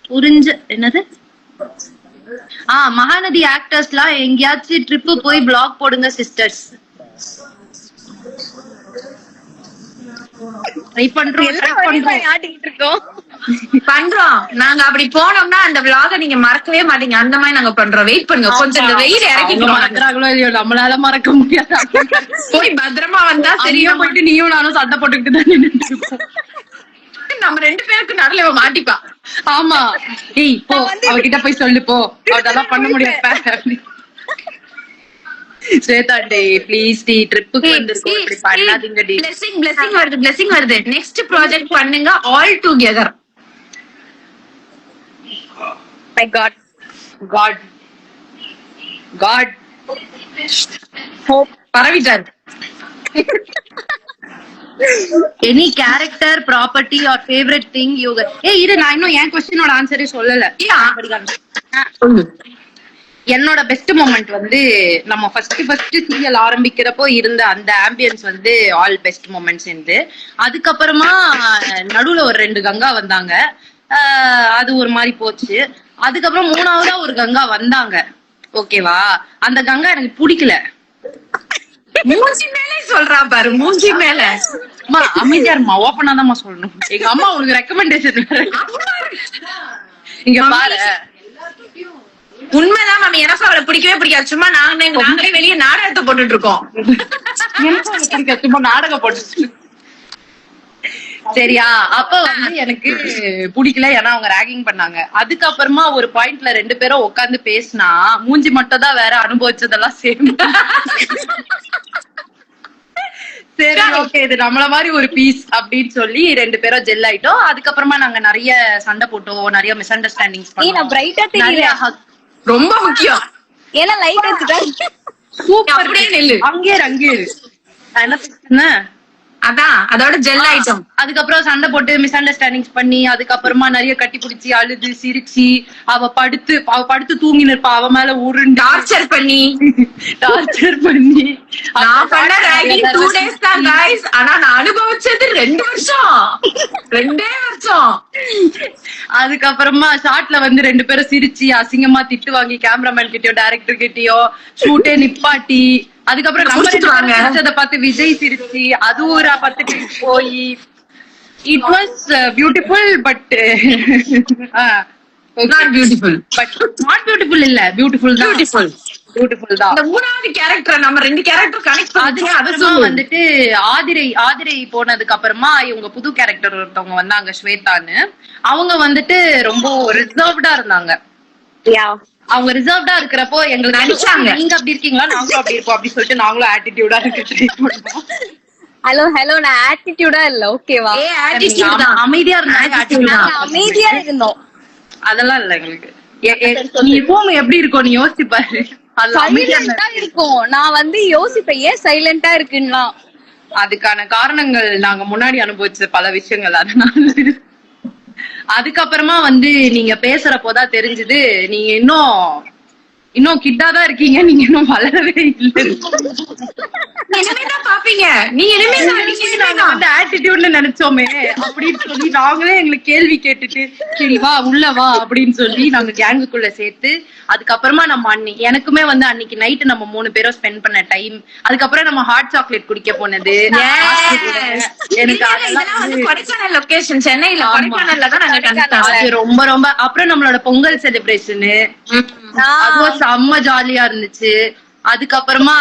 புரிஞ்ச என்னது? மகாநதி ஆக்டர்ஸ்லாம் எங்கேயாச்சும் ட்ரிப்பு போய் பிளாக் போடுங்க சிஸ்டர்ஸ். ட்ரை பண்றோம். நாங்க அப்படி போனோம்னா அந்த vlog நீங்க மறக்கவே மாட்டீங்க. அந்த மாதிரி நாங்க பண்றோம். வெயிட் பண்ணுங்க கொஞ்சம், இந்த வெயில் மறக்கிறாங்களோ இல்லையோ, நம்மளால மறக்க முடியாது. போய் பத்திரமா வந்தா சரியா. போயிட்டு நீயும் நானும் சண்டை போட்டுக்கிட்டு தான் நின்னுட்டு இருப்போம். நம்ம 2 பேருக்கு நடுல மாட்டிப்பா. ஆமா, ஏய் போ அவகிட்ட போய் சொல்லு போ, அதெல்லாம் பண்ண முடியாது. ஸ்வேதா டே ப்ளீஸ் டி, ட்ரிப்புக்கு வந்திருக்கோம், இப்படி பண்ணாதீங்க டி. blessing வருது. நெக்ஸ்ட் ப்ராஜெக்ட் பண்ணுங்க ஆல் டுகெதர். மை காட் ஹோப் பரவிட்டார். Any character property or favourite thing you. இரு, நான் இன்னும் என் क्वेश्चनோட ஆன்சரே சொல்லல. என்னோட பெஸ்ட் மொமெண்ட் வந்து நம்ம ஃபர்ஸ்ட் சீரியல் ஆரம்பிக்கிறப்போ இருந்த அந்த ஆம்பியன்ஸ் வந்து ஆல் பெஸ்ட் மொமெண்ட்ஸ் இருந்து. அதுக்கப்புறமா நடுவுல ஒரு 2 கங்கா வந்தாங்க, அது ஒரு மாதிரி போச்சு. அதுக்கப்புறம் 3ஆவதா ஒரு கங்கா வந்தாங்க, ஓகேவா? அந்த கங்கா எனக்கு பிடிக்கல. மூஞ்சி மேலே சொல்றா பாரு, மூஞ்சி மேல. அம்மா அமைதியா இருமா, ஓப்பனா தான் சொல்லணும். எங்க அம்மா உனக்கு ரெக்கமெண்டேஷன் இங்க பாரு. உண்மைதான் மாமி, எனக்கு அவளை பிடிக்கவே பிடிக்காது. சும்மா நாங்களே வெளியே நாடகத்தை போட்டுட்டு இருக்கோம். சும்மா நாடகம் போட்டு. சரியா? அப்ப வந்து எனக்கு பிடிக்கல, ஏன்னா அவங்க ராகிங் பண்ணாங்க. அதுக்கப்புறமா ஒரு பாயிண்ட்ல 2 பேரும் உட்காந்து பேசினா மூஞ்சி மட்டும் தான் வேற, அனுபவிச்சதெல்லாம் சேம். சரி ஓகே, இது நம்மள மாதிரி ஒரு பீஸ் அப்படின்னு சொல்லி 2 பேரும் ஜெல் ஆயிட்டோம். அதுக்கப்புறமா நாங்க நிறைய சண்டை போட்டோம், நிறைய மிஸ் அண்டர்ஸ்டாண்டிங்ஸ் பண்ணோம். பிரைட்டா தெரியல, ரொம்ப முக்கியம். ஏன்னா லைட் வச்சுதான். சூப்பர், அங்கே என்ன அதான் அதோட ஜெல் ஐட்டம். அதுக்கப்புறம் சண்டை போட்டு மிஸ் அண்டர்ஸ்டாண்டிங்ஸ் பண்ணி அதுக்கப்புறமா நிறைய கட்டி பிடிச்சி அழுது சிரிச்சு அவ படுத்து தூங்கி நிற்பா, அவ மேல உருண்டு டார்ச்சர் பண்ணி நான் பண்ண ராகிங் 2 days தான் गाइस. ஆனா நான் அனுபவிச்சது 2 வருஷம், 2 வருஷம். அதுக்கப்புறமா ஷார்ட்ல வந்து 2 பேரும் சிரிச்சு அசிங்கமா திட்டு வாங்கி கேமராமேன் கிட்டயோ டைரக்டர் கிட்டயோ ஷூட்டே நிப்பாட்டி, அதுக்கப்புறம் நம்ம பார்த்து விஜய் சிரிச்சு அது ஒரு 10 டைம் போய் it was beautiful. But not beautiful, but not beautiful இல்ல, பியூட்டிஃபுல் தான், பியூட்டிஃபுல் தான். அந்த 3வது கேரக்டர் நம்ம 2 கேரக்டர் கனெக்ட் பண்ணி அதுமா வந்துட்டு ஆதிரை போனதுக்கு அப்புறமா இவங்க புது கேரக்டர் ஒருத்தவங்க வந்தாங்க ஸ்வேதான்னு. அவங்க வந்துட்டு ரொம்ப ரிசர்வ்டா இருந்தாங்க. அவங்க ரிசர்வ்டா இருக்கிறப்போ எங்களுக்கு நினைச்சாங்க நீங்க அப்படி இருக்கீங்களா நாங்களும் அப்படி இருப்போம் அப்படி சொல்லிட்டு நாங்களும் ஆட்டிடியூடா இருக்க. ஹலோ நான் ஆட்டிடியூடா இல்ல, ஓகேவா? அமைதியா இருந்தாங்க, அமைதியா இருந்தோம். அதெல்லாம் இல்ல எங்களுக்கு. நீ எப்பவும் எப்படி இருக்கும் நீ யோசிச்சு பாரு. சைலண்டா இருக்கும். நான் வந்து யோசிப்பேன் ஏன் சைலண்டா இருக்குன்னா. அதுக்கான காரணங்கள் நாங்க முன்னாடி அனுபவிச்ச பல விஷயங்கள். அதனால அதுக்கப்புறமா வந்து நீங்க பேசுறப்போதான் தெரிஞ்சது நீங்க இன்னும் கிட்டாதான் இருக்கீங்க, நீங்க இன்னும் வளரவே இல்லை. இனிமேதான் பாப்பீங்க. நீங்க இனிமேதான் அந்த ஆட்டிடியூட்ல நினைச்சோமே அப்படின்னு சொல்லி நாங்களே எங்களுக்கு கேள்வி கேட்டுட்டு சரி வா உள்ள வா அப்படின்னு சொல்லி நாங்க கேங்குக்குள்ள சேர்த்து அதுக்கப்புறமா நம்ம எனக்குமே வந்து அன்னைக்கு நைட்டு நம்ம 3 பேரும் ஸ்பெண்ட் பண்ண டைம், அதுக்கப்புறம் நம்ம ஹாட் சாக்லேட் குடிக்க போனது எனக்கு அதெல்லாம் கொடைக்கானல் லொகேஷன், சென்னையில கொடைக்கானல்ல தான் நாங்க கண்டோம். அது ரொம்ப ரொம்ப அப்புறம் நம்மளோட பொங்கல் செலிப்ரேஷனு அதுவும் செம்ம ஜாலியா இருந்துச்சு. அதுக்கப்புறமா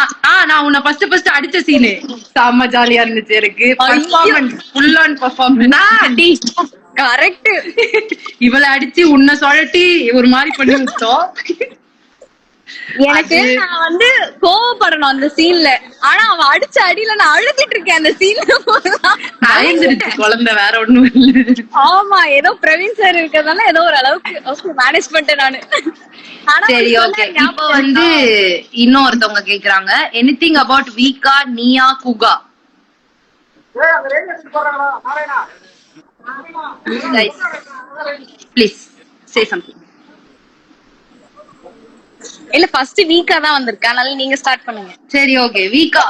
நான் உன்னை ஃபர்ஸ்ட் அடிச்ச சீனு செம்ம ஜாலியா இருந்துச்சு. எனக்கு ஃபுல் ஆன் பெர்ஃபார்மன்ஸ் கரெக்ட். இவளை அடிச்சு உன்னை சுழட்டி ஒரு மாதிரி பண்ணி விட்டோம். எனக்கு நான் வந்து கோவப்படணும் அந்த சீன்ல, ஆனா அவன் அடிச்ச அடியில நான் அழுதுட்டு இருக்கேன் அந்த சீன்ல. பயந்துருச்சு குழந்தை, வேற ஒண்ணும் இல்ல. ஆமா, ஏதோ பிரவீன் சார் இருக்கிறதால ஏதோ ஒரு அளவுக்கு மேனேஜ் பண்ணிட்டேன் நானு. சரி ஓகே. இப்போ வந்து இன்னொருத்தவங்க கேக்குறாங்க, எனிதிங் அபவுட் வீக்கா நியா குகா? Please say something. இல்ல ஃபர்ஸ்ட் வீக்கா தான் வந்திருக்கு, அதனால நீங்க ஸ்டார்ட் பண்ணுங்க. சரி ஓகே.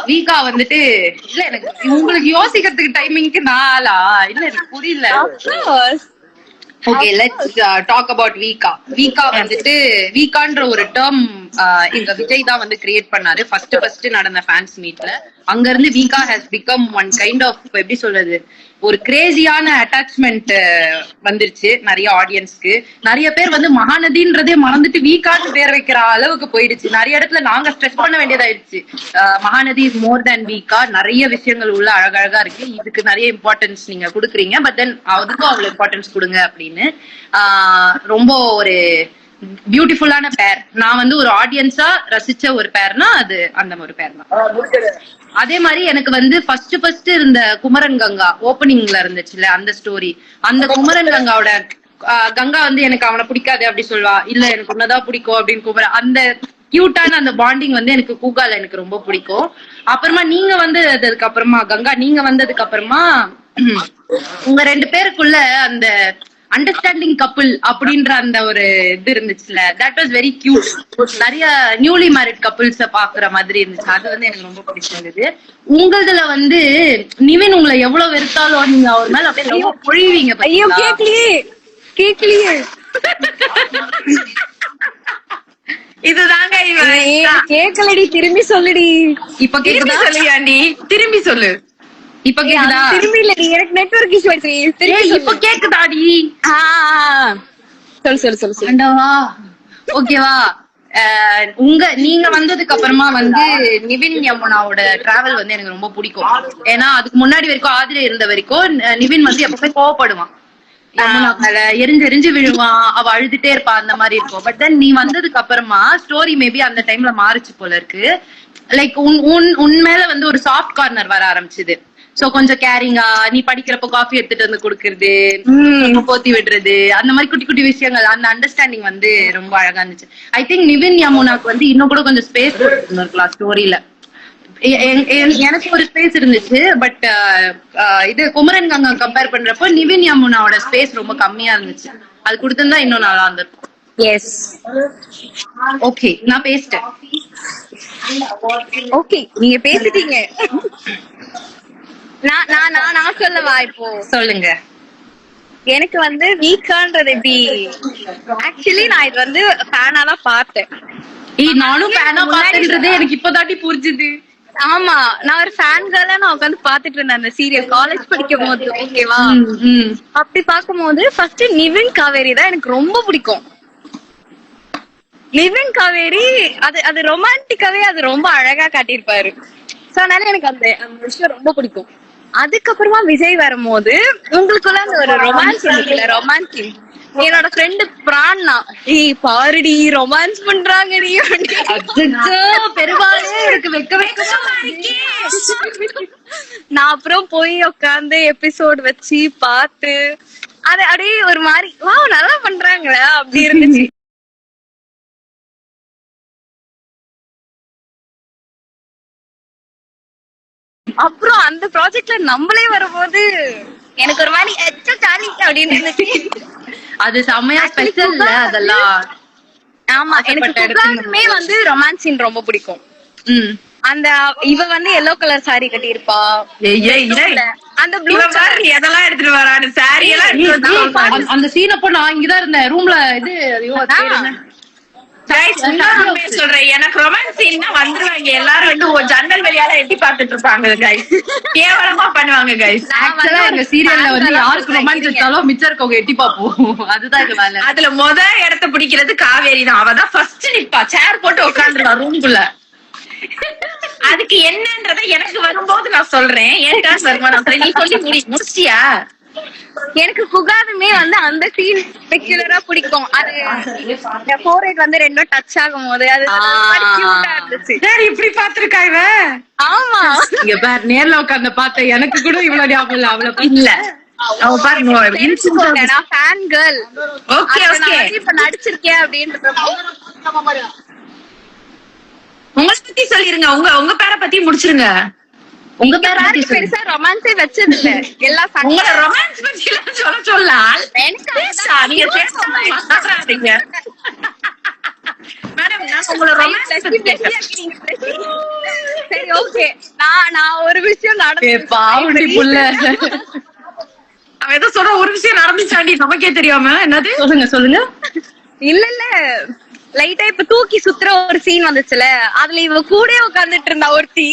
வீக்கா வந்துட்டு இல்ல எனக்கு உங்களுக்கு யோசிக்கிறதுக்கு டைமிங்க்கு நாளா இல்ல எனக்கு புரியல. ஓகே லெட்ஸ் டாக் அபவுட் வீக்கா வந்துட்டு வீக்கான்ற ஒரு டேர்ம் எங்க விஜய் தான் வந்து கிரியேட் பண்ணாரு ஃபர்ஸ்ட் நடந்த ஃபேன்ஸ் மீட்ல. அங்க இருந்து வீக்கா has become one kind of எப்படி சொல்றது, ஒரு கிரேசியான அட்டாச்மெண்ட் வந்துருச்சு நிறைய ஆடியன்ஸ்க்கு. நிறைய பேர் வந்து மகாநதின்றதே மறந்துட்டு வீக்கான்னு பேர் வைக்கிற அளவுக்கு போயிடுச்சு. நிறைய இடத்துல நாங்க ஸ்ட்ரெஸ் பண்ண வேண்டியதாயிடுச்சு, மகாநதி இஸ் மோர் தேன் வீக்கா. நிறைய விஷயங்கள் உள்ள அழகழகா இருக்கு, இதுக்கு நிறைய இம்பார்ட்டன்ஸ் நீங்க கொடுக்குறீங்க, பட் தென் அதுக்கும் அவ்வளவு இம்பார்ட்டன்ஸ் கொடுங்க அப்படின்னு. ரொம்ப ஒரு பியூட்டிஃபுல்லான பேர். நான் வந்து ஒரு ஆடியன்ஸா ரசிச்ச ஒரு பேர்னா அது அந்த ஒரு பேர் தான். அதே மாதிரி எனக்கு வந்து ஃபர்ஸ்ட் இருந்த குமரன் கங்கா ஓப்பனிங்ல இருந்துச்சுல அந்த ஸ்டோரி, அந்த குமரன் கங்காவோட கங்கா வந்து எனக்கு அவனை பிடிக்காது அப்படி சொல்வா, இல்ல எனக்கு உன்னதான் பிடிக்கும் அப்படின்னு குமரன், அந்த கியூட்டான அந்த பாண்டிங் வந்து எனக்கு கூகால எனக்கு ரொம்ப பிடிக்கும். அப்புறமா நீங்க வந்ததுக்கு அப்புறமா கங்கா நீங்க வந்ததுக்கு அப்புறமா உங்க 2 பேருக்குள்ள அந்த அண்டர்ஸ்டாண்டிங் கப்புள் அப்படின்ற அந்த ஒரு இது இருந்துச்சுல, தட் வாஸ் வெரி கியூட். நிறைய நியூலி மேரிட் கப்புள்ஸ பாக்குற மாதிரி இருந்துச்சு, அது வந்து எனக்கு ரொம்ப பிடிச்சிருந்தது. உங்களதுல வந்து நிவின் உங்களை எவ்வளவு வெறுத்தாலும் நீங்க அவர் மேல அப்படியே பொழிவீங்க. ஐயோ கேக்கலையே இதுதாங்க கேக்கலடி, திரும்பி சொல்லுடி. இப்ப கேக்குதா? சொல்லியாண்டி திரும்பி சொல்லு. இப்ப கேக்குதா? திரும்பி இல்லடி, எனக்கு நெட்வொர்க் இஷ்யூ ஆயிடுச்சு. இப்ப கேக்குதாடி? சொல்லு. ஓகேவா? நீங்க வந்ததுக்கு அப்புறமா வந்து நிவின் யமுனாவோட டிராவல் வந்து எனக்கு ரொம்ப பிடிக்கும். ஏன்னா அதுக்கு முன்னாடி வரைக்கும் ஆதிரை இருந்த வரைக்கும் நிவின் வந்து எப்பவுமே கோவப்படுவான், யமுனா மேல எரிஞ்சு விழுவான், அவ அழுதுட்டே இருப்பா, அந்த மாதிரி இருக்கும். பட் தென் நீ வந்ததுக்கு அப்புறமா ஸ்டோரி மேபி அந்த டைம்ல மாறிச்சு போல இருக்கு. லைக் உன் மேல வந்து ஒரு சாஃப்ட் கார்னர் வர ஆரம்பிச்சுது. சோ கொஞ்சம் கேரிங்கா நீ படிக்கிறப்ப காஃபி எடுத்துட்டு வந்து குடுக்கறது, போத்தி விடுறது, அந்த மாதிரி குட்டி குட்டி விஷயங்கள், அந்த அண்டர்ஸ்டாண்டிங் வந்து ரொம்ப அழகா இருந்துச்சு. ஐ திங்க் நிவின் யமுனாக்கு வந்து இன்னும் கூட கொஞ்சம் ஸ்பேஸ் இருக்கலாம் ஸ்டோரியில. எனக்கு ஒரு ஸ்பேஸ் இருந்துச்சு, பட் இது குமரன் கங்கா கம்பேர் பண்றப்போ நிவின் யமுனாவோட ஸ்பேஸ் ரொம்ப கம்மியா இருந்துச்சு. அது கொடுத்திருந்தா இன்னும் நல்லா இருந்திருக்கும். எஸ் ஓகே, நான் பேசிட்டேன். ஓகே, நீங்க பேசிட்டீங்க. நான் சொல்லவா? இப்போ சொல்லுங்க. எனக்கு வந்து வீக்கான்றது எப்படி, ஆக்சுவலி நான் இது வந்து ஃபேனா தான் பார்த்தேன். நானும் ஃபேனா பார்த்தேன்றதே எனக்கு இப்போதாட்டி புரிஞ்சுது. ஆமா, நான் ஒரு ஃபேன் கேர்லா நான் உட்காந்து பாத்துட்டு இருந்தேன் அந்த சீரியல் காலேஜ் படிக்கும் போது. ஓகேவா? அப்படி பார்க்கும்போது ஃபர்ஸ்ட் நிவின் காவேரி தான் எனக்கு ரொம்ப பிடிக்கும். நிவின் காவேரி அது ரொமான்டிக்காவே அது ரொம்ப அழகா காட்டியிருப்பாரு. சோ அதனால எனக்கு அந்த விஷயம் ரொம்ப பிடிக்கும். அதுக்கப்புறமா விஜய் வரும்போது உங்களுக்குள்ள அந்த ஒரு ரொமான்ஸ் இருக்குல்ல, ரொமான்சிங். என்னோட ஃப்ரெண்டு பிரான்னா, பாருடி ரொமான்ஸ் பண்றாங்கடி, பெருமாளே எனக்கு வெக்க நான் அப்புறம் போய் உட்காந்து எபிசோட் வச்சு பார்த்து அது அப்படியே ஒரு மாதிரி நல்லா பண்றாங்களா அப்படி இருந்துச்சு. அப்புறம் அந்த ப்ராஜெக்ட்ல நம்மளே வரும்போது எனக்கு ஒரு மாதிரி ஜாலி அப்படின்னு இருந்துச்சு. அது செமையா ஸ்பெஷல் அதெல்லாம். ஆமா, எனக்கு புகாருமே வந்து ரொமான்ஸ் சீன் ரொம்ப பிடிக்கும். அந்த இவ வந்து எல்லோ கலர் சாரி கட்டி இருப்பா, அந்த ப்ளூ எதெல்லாம் எடுத்துட்டு வராரு சாரி எல்லாம். அந்த சீன் அப்போ நான் இங்கதான் இருந்தேன் ரூம்ல. இது சொல்றேன், எனக்கு ரொமான்ஸ் சீன்னா வந்துருவாங்க எல்லாரும் வந்து ஒரு ஜன்னல் வழியால எட்டி பார்த்துட்டு இருப்பாங்க கைஸ். கேவலமா பண்ணுவாங்க கைஸ். ஆக்சுவலா எங்க சீரியல்ல வந்து யாருக்கு ரொமான்ஸ் வச்சாலும் மிச்சம் இருக்கவங்க எட்டி பாப்போம். அதுதான் எங்க வேலை. அதுல இடத்த பிடிக்கிறது காவேரி தான். அவதான் ஃபர்ஸ்ட் நிப்பா, சேர் போட்டு உட்காந்துருவா ரூம்குள்ள. அதுக்கு என்னன்றத எனக்கு வரும்போது நான் சொல்றேன். ஏன்டா வருமா நான் சொல்றேன், நீ சொல்லி முடிச்சியா? எனக்கு புகாதுமே வந்து அந்த சீன் ரெகுலரா பிடிக்கும். அது ஃபோர்ஹெட் வந்து ரெண்டும் டச் ஆகும் போது அது கியூட்டா இருந்துச்சு. இப்படி பாத்துருக்கா இவ? ஆமா, இங்க பாரு, நேர்ல உட்கார்ந்து பார்த்தேன். எனக்கு கூட இவ்வளவு ஞாபகம் இல்ல. அவ்வளவு இல்ல அவ பாருங்க, நான் ஃபேன் கேர்ள். ஓகே ஓகே, இப்ப நடிச்சிருக்கேன் அப்படின்றது. உங்களை பத்தி சொல்லிருங்க, உங்க பேரை பத்தி முடிச்சிருங்க. உங்க பேரை பெருசா ரொமான்ஸே வச்சது இல்ல. எல்லாம் உங்கள ரொமான்ஸ் பத்தி சொல்ல மேடம், நான் உங்கள ரொமான்ஸ் சரி ஓகே. நான் ஒரு விஷயம் பாவடி புள்ள அவ ஏதோ சொல்ற ஒரு விஷயம் நடந்துச்சாண்டி நமக்கே தெரியாம. என்னது? சொல்லுங்க. இல்ல லைட்டா இப்ப தூக்கி சுத்துற ஒரு சீன் வந்துச்சுல, அதுல இவ கூட உட்கார்ந்துட்டு இருந்தா ஒருத்தி.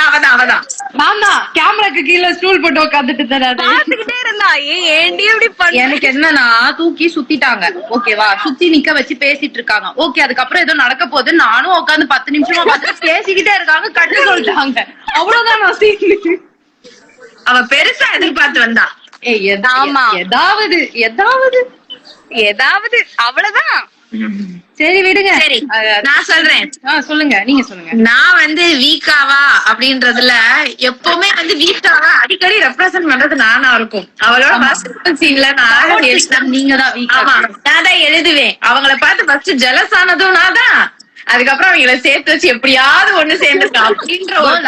அவதான் நான் தான் கேமராக்கு கீழே ஸ்டூல் போட்டு உட்காந்துட்டு பாத்துக்கிட்டே இருந்தா. ஏண்டி இப்படி பண்ண? எனக்கு என்னன்னா தூக்கி சுத்திட்டாங்க, ஓகேவா, சுத்தி நிக்க வச்சு பேசிட்டு இருக்காங்க. ஓகே, அதுக்கப்புறம் ஏதோ நடக்க போகுது. நானும் உட்காந்து 10 நிமிஷமா பார்த்து பேசிக்கிட்டே இருக்காங்க. கட்டு சொல்லிட்டாங்க. அவ்வளவுதான் நான் சீன். அவ பெருசா எதிர்பார்த்து வந்தா. ஏதாவது அவ்வளவுதான். சரி விடுங்க. சரி நான் சொல்றேன். சொல்லுங்க, நீங்க சொல்லுங்க. நான் வந்து வீக்காவா அப்படின்றதுல எப்பவுமே வந்து வீக்காவா அடிக்கடி ரெப்ரசென்ட் பண்றது நானா இருக்கும். அவளோட சீன்ல நீங்க தான் நான் தான் எழுதுவேன். அவங்கள பார்த்து ஃபர்ஸ்ட் ஜெலஸ் ஆனதும் நான் தான். அதுக்கப்புறம் அவங்கள சேர்த்து வச்சு எப்படியாவது ஒண்ணு சேர்ந்துருக்கா அப்படின்ற ஒரு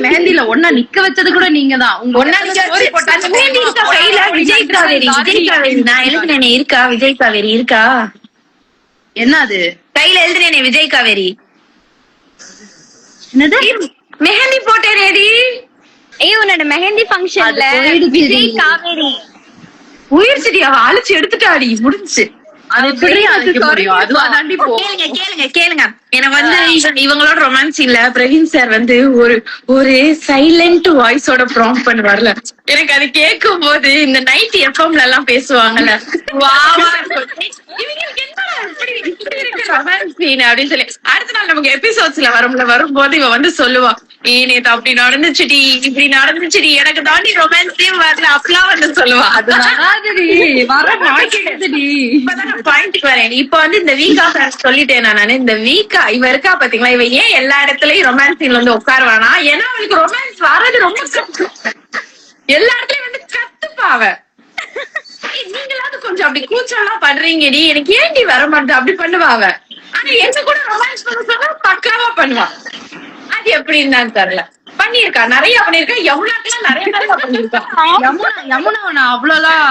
மேந்தில ஒன்னா நிக்க வச்சது கூட நீங்க தான். விஜய் காவேரி நான் எழுதுனேனே இருக்கா? விஜய் காவேரி இருக்கா? என்னது கையில எழுதுனேனே விஜய் காவேரி? என்னது? மெஹந்தி போட்டேனேடி. உன்னோட மெஹந்தி ஃபங்க்ஷன்ல விஜய் காவேரி உயிர்ச்சிடி. அவ அழிச்சு எடுத்துட்டாடி, முடிஞ்சு. கேளுங்க. எனக்கு வந்து இவங்களோட ரொமான்ஸ் இல்ல. பிரவீன் சார் வந்து ஒரு சைலண்ட் வாய்ஸோட ப்ராம்ப்ட் பண்ணுவார்ல, எனக்கு அது கேட்கும் போது இந்த நைட் எஃப்எம்ல எல்லாம் பேசுவாங்கல்ல, அப்படின்னு சொல்லி அடுத்த நாள் நமக்கு எபிசோட்ஸ்ல வரும்போது இவ வந்து சொல்லுவா, நேத்து அப்படி நடந்துச்சுடி, இப்படி நடந்துச்சுடி, எனக்கு தாண்டி ரொமான்ஸே வரல அப்பெல்லாம் வந்து சொல்லுவா. அது பாயிண்ட்க்கு வரேன். இப்ப வந்து இந்த வீக்கா சொல்லிட்டேன் நானு. இந்த வீக்கா இவ இருக்கா பாத்தீங்களா, இவ ஏன் எல்லா இடத்துலயும் ரொமான்ஸ் சீன்ல வந்து உட்காருவானா? ஏன்னா அவளுக்கு ரொமான்ஸ் வர்றது ரொம்ப எல்லா இடத்துலயும் வந்து கத்துப்பாவ. நீங்களாவது கொஞ்சம் அப்படி கூச்சம் எல்லாம் பண்றீங்கடி, எனக்கு ஏன்டி வர மாட்டேன் அப்படி பண்ணுவாவ. ஆனா என்ன கூட ரொமான்ஸ் பண்ண சொன்னா பக்காவா பண்ணுவா. அது எப்படின்னு தெரியல. பண்ணிருக்கா, நிறைய பண்ணிருக்கா. யமுனாக்கெல்லாம் நிறைய பண்ணிருக்கா. யமுனா நான் அவ்வளோலாம்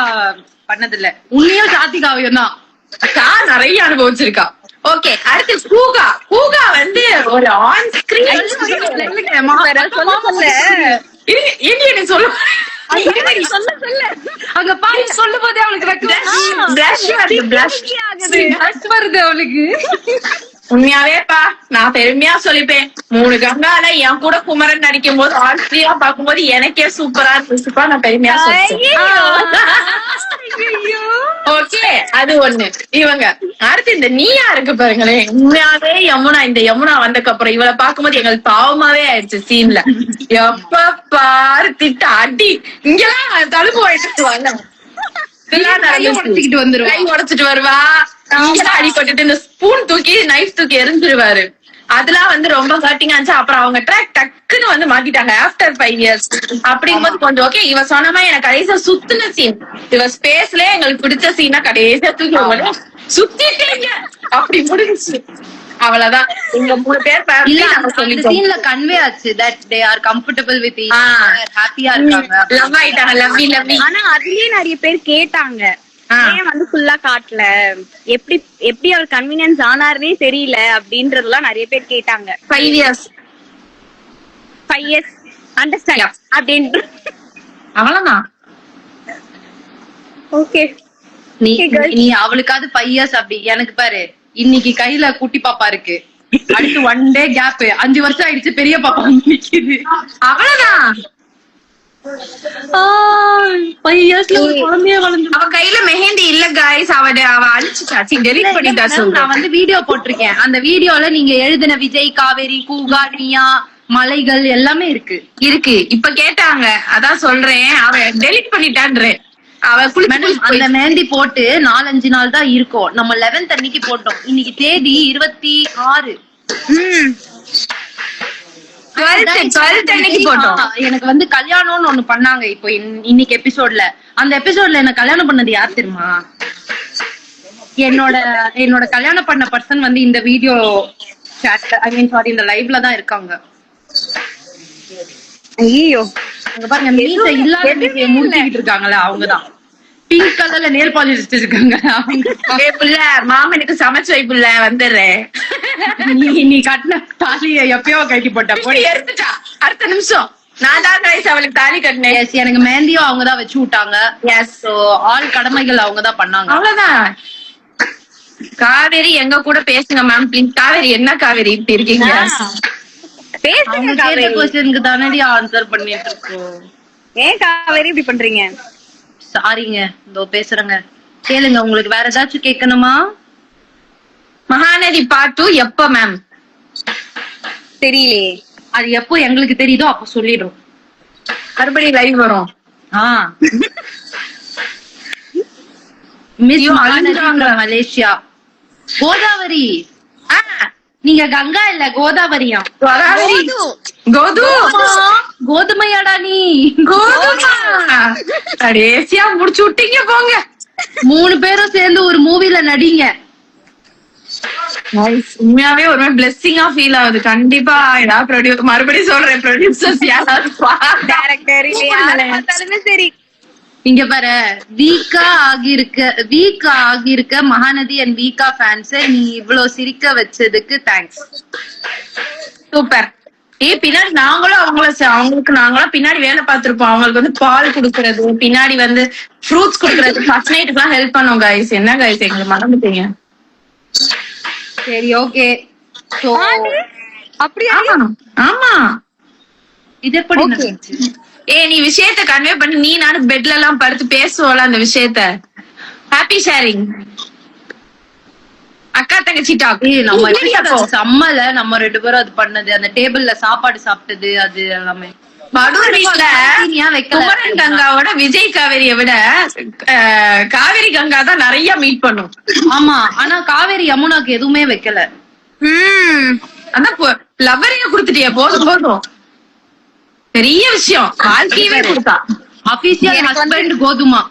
பண்ணது இல்ல. உன்னையும் சாத்திகாவையும் தான் நிறைய அனுபவிச்சிருக்கா. ஓகே, அடுத்து கூகா வந்து ஒரு ஆன் ஸ்கிரீன் சொல்ல அங்க பாரு சொல்லும் போதே அவளுக்கு வருது. அவளுக்கு உண்மையாவேப்பா நான் பெருமையா சொல்லிப்பேன். 3 கங்கால என் கூட குமரன் நடிக்கும் போது ஆஸ்திரியா பாக்கும்போது எனக்கே சூப்பரா இருந்துச்சுப்பா. நான் பெருமையா ஓகே, அது ஒண்ணு. இவங்க அடுத்து இந்த நீயா இருக்கு பாருங்களேன். உண்மையாவே யமுனா வந்தக்கு அப்புறம் இவளை பாக்கும்போது எங்களுக்கு பாவமாவே ஆயிடுச்சு. சீன்ல எப்ப பாரு திட்ட அடி, இங்கெல்லாம் தழுப்பு வாங்கிட்டு வாங்க, உடைச்சிட்டு வருவா. அடிபட்டுட்டு இந்த ஸ்பூன் தூக்கி நைஃப் தூக்கி எரிஞ்சிருவாரு. அதெல்லாம் வந்து ரொம்ப ஹர்ட்டிங்கா இருந்துச்சு. அப்புறம் அவங்க ட்ராக் டக்குன்னு வந்து மாத்திட்டாங்க ஆஃப்டர் 5 இயர்ஸ். அப்படிங்கும்போது கொஞ்சம் ஓகே. இவ சொன்ன மாதிரி எனக்கு கடைசியா சுத்துன சீன், இவ ஸ்பேஸ்ல எங்களுக்கு பிடிச்ச சீனா கடைசியா தூக்கி சுத்திட்டீங்க அப்படி முடிஞ்சுச்சு. அவ்வளவுதான். இங்க 3 பேர் இல்ல family நாங்க அந்த சொல்லிட்டோம். சீன்ல கன்வே ஆச்சு that they are comfortable with each other, ஹாப்பியா இருக்காங்க. லவ் ஆயிட்டாங்க. லவ்வி லவ்வி. ஆனா அதுலயே நிறைய பேர் கேட்டாங்க, ஏன் வந்து ஃபுல்லா காட்டல, எப்படி எப்படி அவர் கன்வீனியன்ஸ் ஆனாருன்னே தெரியல அப்படின்றதெல்லாம் நிறைய பேர் கேட்டாங்க. 5 years 5 years அண்டர்ஸ்டாண்ட் அப்படின்ற. அவ்வளவுதான். ஓகே நீ நீ அவளுக்காவது 5 இயர்ஸ் அப்படி. எனக்கு பாரு, இன்னைக்கு கையில குட்டி பாப்பா இருக்கு, அடுத்து 1 டே கேப் 5 வருஷம் ஆயிடுச்சு, பெரிய பாப்பா வந்து நிக்குது. அவ்வளவுதான். 5 இயர்ஸ்ல ஒரு குழந்தைய வளர்ந்து. அவ கையில மெஹந்தி இல்ல guys. அவ அழிச்சுட்டாச்சு, டெலிட் பண்ணிட்டா. நான் வந்து வீடியோ போட்டிருக்கேன். அந்த வீடியோல நீங்க எழுதின விஜய், காவேரி, கூகா, நியா, மலைகள் எல்லாமே இருக்கு. இப்ப கேட்டாங்க, அதான் சொல்றேன். அவ டெலிட் பண்ணிட்டான்றேன். அவ அந்த மெஹந்தி போட்டு 4-5 நாள் தான் இருக்கும். நம்ம 11th அன்னைக்கு போட்டோம். இன்னைக்கு தேதி 26. 12th அன்னைக்கு போட்டோம். எனக்கு வந்து கல்யாணம்னு ஒண்ணு பண்ணாங்க இப்போ இன்னைக்கு எபிசோட்ல. அந்த எபிசோட்ல என்ன கல்யாணம் பண்ணது யார் தெரியுமா? என்னோட கல்யாணம் பண்ண பர்சன் வந்து இந்த வீடியோ சாட் சாரி இந்த லைவ்ல தான் இருக்காங்க. ஐயோ அங்க பாருங்க, மீசை இல்லாத மீசையை முடிச்சிட்டு இருக்காங்களா, அவங்கதான். பிங்க் கலர்ல நேல் பாலிஷ் வச்சிருக்காங்க. மாமனுக்கு சமைச்சு வை புள்ள, வந்துடுறேன். நீ கட்டின தாலிய எப்பயோ கட்டி போட்ட போய் எடுத்துட்டா. அடுத்த நிமிஷம் நான் தான் guys அவளுக்கு தாலி கட்டினேன். எனக்கு மெஹந்தியும் அவங்கதான் வச்சு விட்டாங்க. ஆல் கடமைகள் அவங்கதான் பண்ணாங்க. அவ்வளவுதான். காவேரி எங்க கூட பேசுங்க மேம் ப்ளீஸ். காவேரி என்ன காவேரி இப்படி இருக்கீங்க? பேசுங்க. क्वेश्चनக்கு தானடி ஆன்சர் பண்ணிட்டு இருக்கோம். ஏன் காவேரி இப்படி பண்றீங்க? சாரிங்க, இதோ பேசுறேங்க, கேளுங்க. உங்களுக்கு வேற ஏதாச்சும் கேட்கணுமா? மகாநதி பார்ட் 2 எப்ப மேம்? தெரியலையே. அது எப்போ எங்களுக்கு தெரியுதோ அப்ப சொல்லிடுறோம். மறுபடியும் லைவ் வரும். Miss Mahanadi Malaysia. கோதாவரி, நீங்க கங்கா இல்ல கோதாவரியா? கோதுமையாடா நீ? கடைசியா முடிச்சு விட்டீங்க போங்க. 3 பேரும் சேர்ந்து ஒரு மூவில நடிங்க. உண்மையாவே ஒரு மாதிரி பிளெஸிங்கா ஃபீல் ஆகுது. கண்டிப்பா ஏதாவது மறுபடியும் சொல்றேன், ப்ரொடியூசர்ஸ் யாராவது சரி. இங்க பாரு, வீக்கா ஆகியிருக்க மகாநதி அண்ட் வீக்கா ஃபேன்ஸ், நீ இவ்வளவு சிரிக்க வச்சதுக்கு தேங்க்ஸ். சூப்பர். பின்னாடி நாங்களும் அவங்களுக்கு நாங்களும் பின்னாடி வேலை பார்த்திருப்போம். அவங்களுக்கு வந்து பால் குடுக்கறது, பின்னாடி வந்து ஃப்ரூட்ஸ் குடுக்கறது, ஃபர்ஸ்ட் நைட்டுக்கு எல்லாம் ஹெல்ப் பண்ணோம் கைஸ். என்ன கைஸ் எங்களை மறந்துட்டீங்க? சரி ஓகே. அப்படியா? ஆமா. இது எப்படி நடந்துச்சு? நீ விஷயத்த கன்வே பண்ணி நீ நானும் பெட்ல எல்லாம் படுத்து பேசுவோம்ல அந்த விஷயத்த. Happy sharing. அக்கா தங்கச்சி டாக். நம்ம செம்மல நம்ம 2 பேரும் அது பண்ணது, அந்த டேபிள்ல சாப்பாடு சாப்பிட்டது, அது எல்லாமே. மடூர் வீட்டுல குமரன் கங்காவோட விஜய் காவேரியை விட காவேரி கங்கா தான் நிறைய மீட் பண்ணும். ஆமா, ஆனா காவேரி யமுனாக்கு எதுவுமே வைக்கல. அதான் லவ்வரையும் குடுத்துட்டியா? போதும் போதும், பெரிய விஷயம். வாழ்க்கையவே கொடுத்தா. அபிஷியல் ஹஸ்பண்ட் கோதுமா.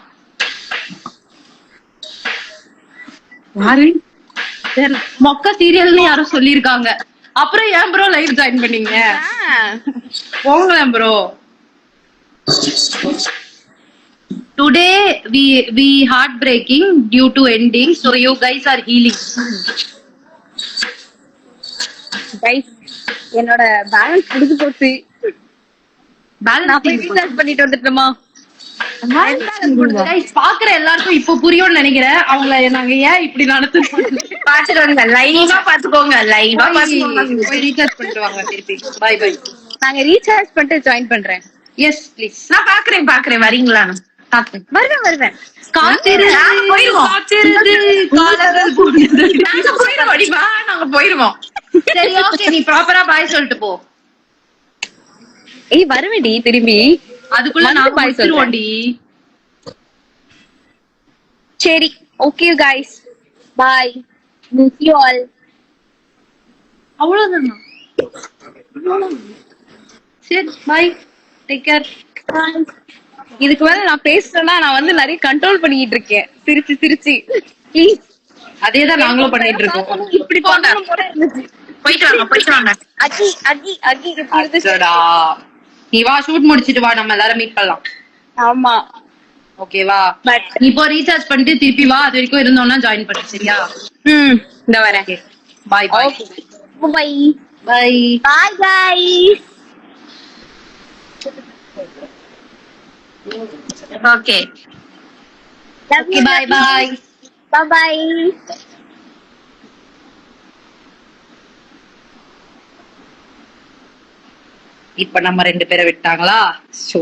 யாரு? மொக்க சீரியல்னு யாரும் சொல்லிருக்காங்க. அப்புறம் ஏன் ப்ரோ லைவ் ஜாயின் பண்ணீங்க? போங்களேன் bro. Today we heartbreaking due to ending, so you guys are healing. Guys, என்னோட பேலன்ஸ் முடிஞ்சு போச்சு. பேலன்ஸ் பண்ணிட்டு வந்துட்டோமா? பாக்குற எல்லாருக்கும் இப்ப புரியும்னு நினைக்கிறேன். அவங்கள நாங்க ஏன் இப்படி பாத்துக்கோங்க, லைவா பாத்துக்கோங்க, லைவா ரீசார்ஜ் பண்ணிட்டு வாங்க திருப்பி. Bye bye. நாங்க ரீசார்ஜ் பண்ணிட்டு ஜாயின் பண்றேன். Yes please. நான் பாக்குறேன் வரீங்களான்னு. வருவேன். நாங்க போயிருவோம். சரி ஓகே, நீ ப்ராப்பரா பாய் சொல்லிட்டு போ. வருவேடி திரும்பி. அதுக்குள்ள நான் பாய் சொல்லுவோண்டி. சரி okay guys, bye, miss you all. அவ்வளவுதானா? சரி பாய், டேக் கேர். இதுக்கு மேல நான் பேசுறேன்னா நான் வந்து நிறைய கண்ட்ரோல் பண்ணிட்டு இருக்கேன், சிரிச்சு சிரிச்சு. ப்ளீஸ். அதேதான் நாங்களும் பண்ணிட்டு இருக்கோம். இப்படி பண்ணணும் போல இருந்துச்சு. போயிட்டு வாங்க போயிட்டு வாங்க. அக்கி அக்கி அக்கி இப்படி இருந்துச்சு. அச்சடா. நீ வா, ஷூட் முடிச்சிட்டு வா, நம்ம எல்லாரும் மீட் பண்ணலாம். ஆமா. ஓகேவா? பட் நீ இப்போ ரீசார்ஜ் பண்ணிட்டு திருப்பி வா, அது வரைக்கும் இருந்தோம்னா ஜாயின் பண்ணு, சரியா? இந்த வரேன். Bye bye bye bye. Bye guys. Okay Love you. Bye bye. Bye bye. இப்ப நம்ம 2 பேரை விட்டாங்களா? So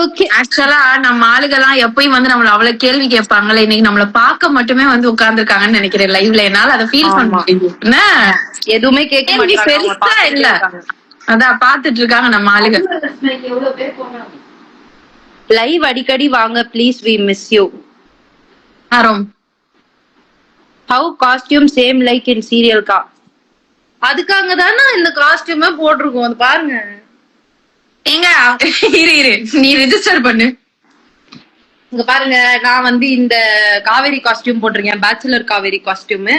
okay. ஆக்சுவலா நம்ம ஆளுகெல்லாம் எப்பயும் வந்து நம்மள அவ்வளவு கேள்வி கேட்பாங்களே, இன்னைக்கு நம்மள பார்க்க மட்டுமே வந்து உட்கார்ந்துருக்காங்கன்னு நினைக்கிறேன் லைவ்ல. என்னால அதை ஃபீல் பண்ண ஆமா. முடியுது. என்ன? எதுவுமே கேட்க கேள்வி மாட்டாங்க, அவங்க பெருசா இல்ல. பார்த்துட்டே இருக்காங்க. அதான் பாத்துட்டு இருக்காங்க நம்ம ஆளுங்க. லைவ் அடிக்கடி வாங்க ப்ளீஸ், வி மிஸ் யூ. ஆரோம் how costume same like in serial கா? அதுக்காக தானே இந்த காஸ்டியூமே போட்டிருக்கோம், அது பாருங்க. ஏங்க இரு இரு, நீ ரெஜிஸ்டர் பண்ணு. இங்க பாருங்க, நான் வந்து இந்த காவேரி காஸ்டியூம் போட்டிருக்கேன், பேச்சுலர் காவேரி காஸ்டியூம்.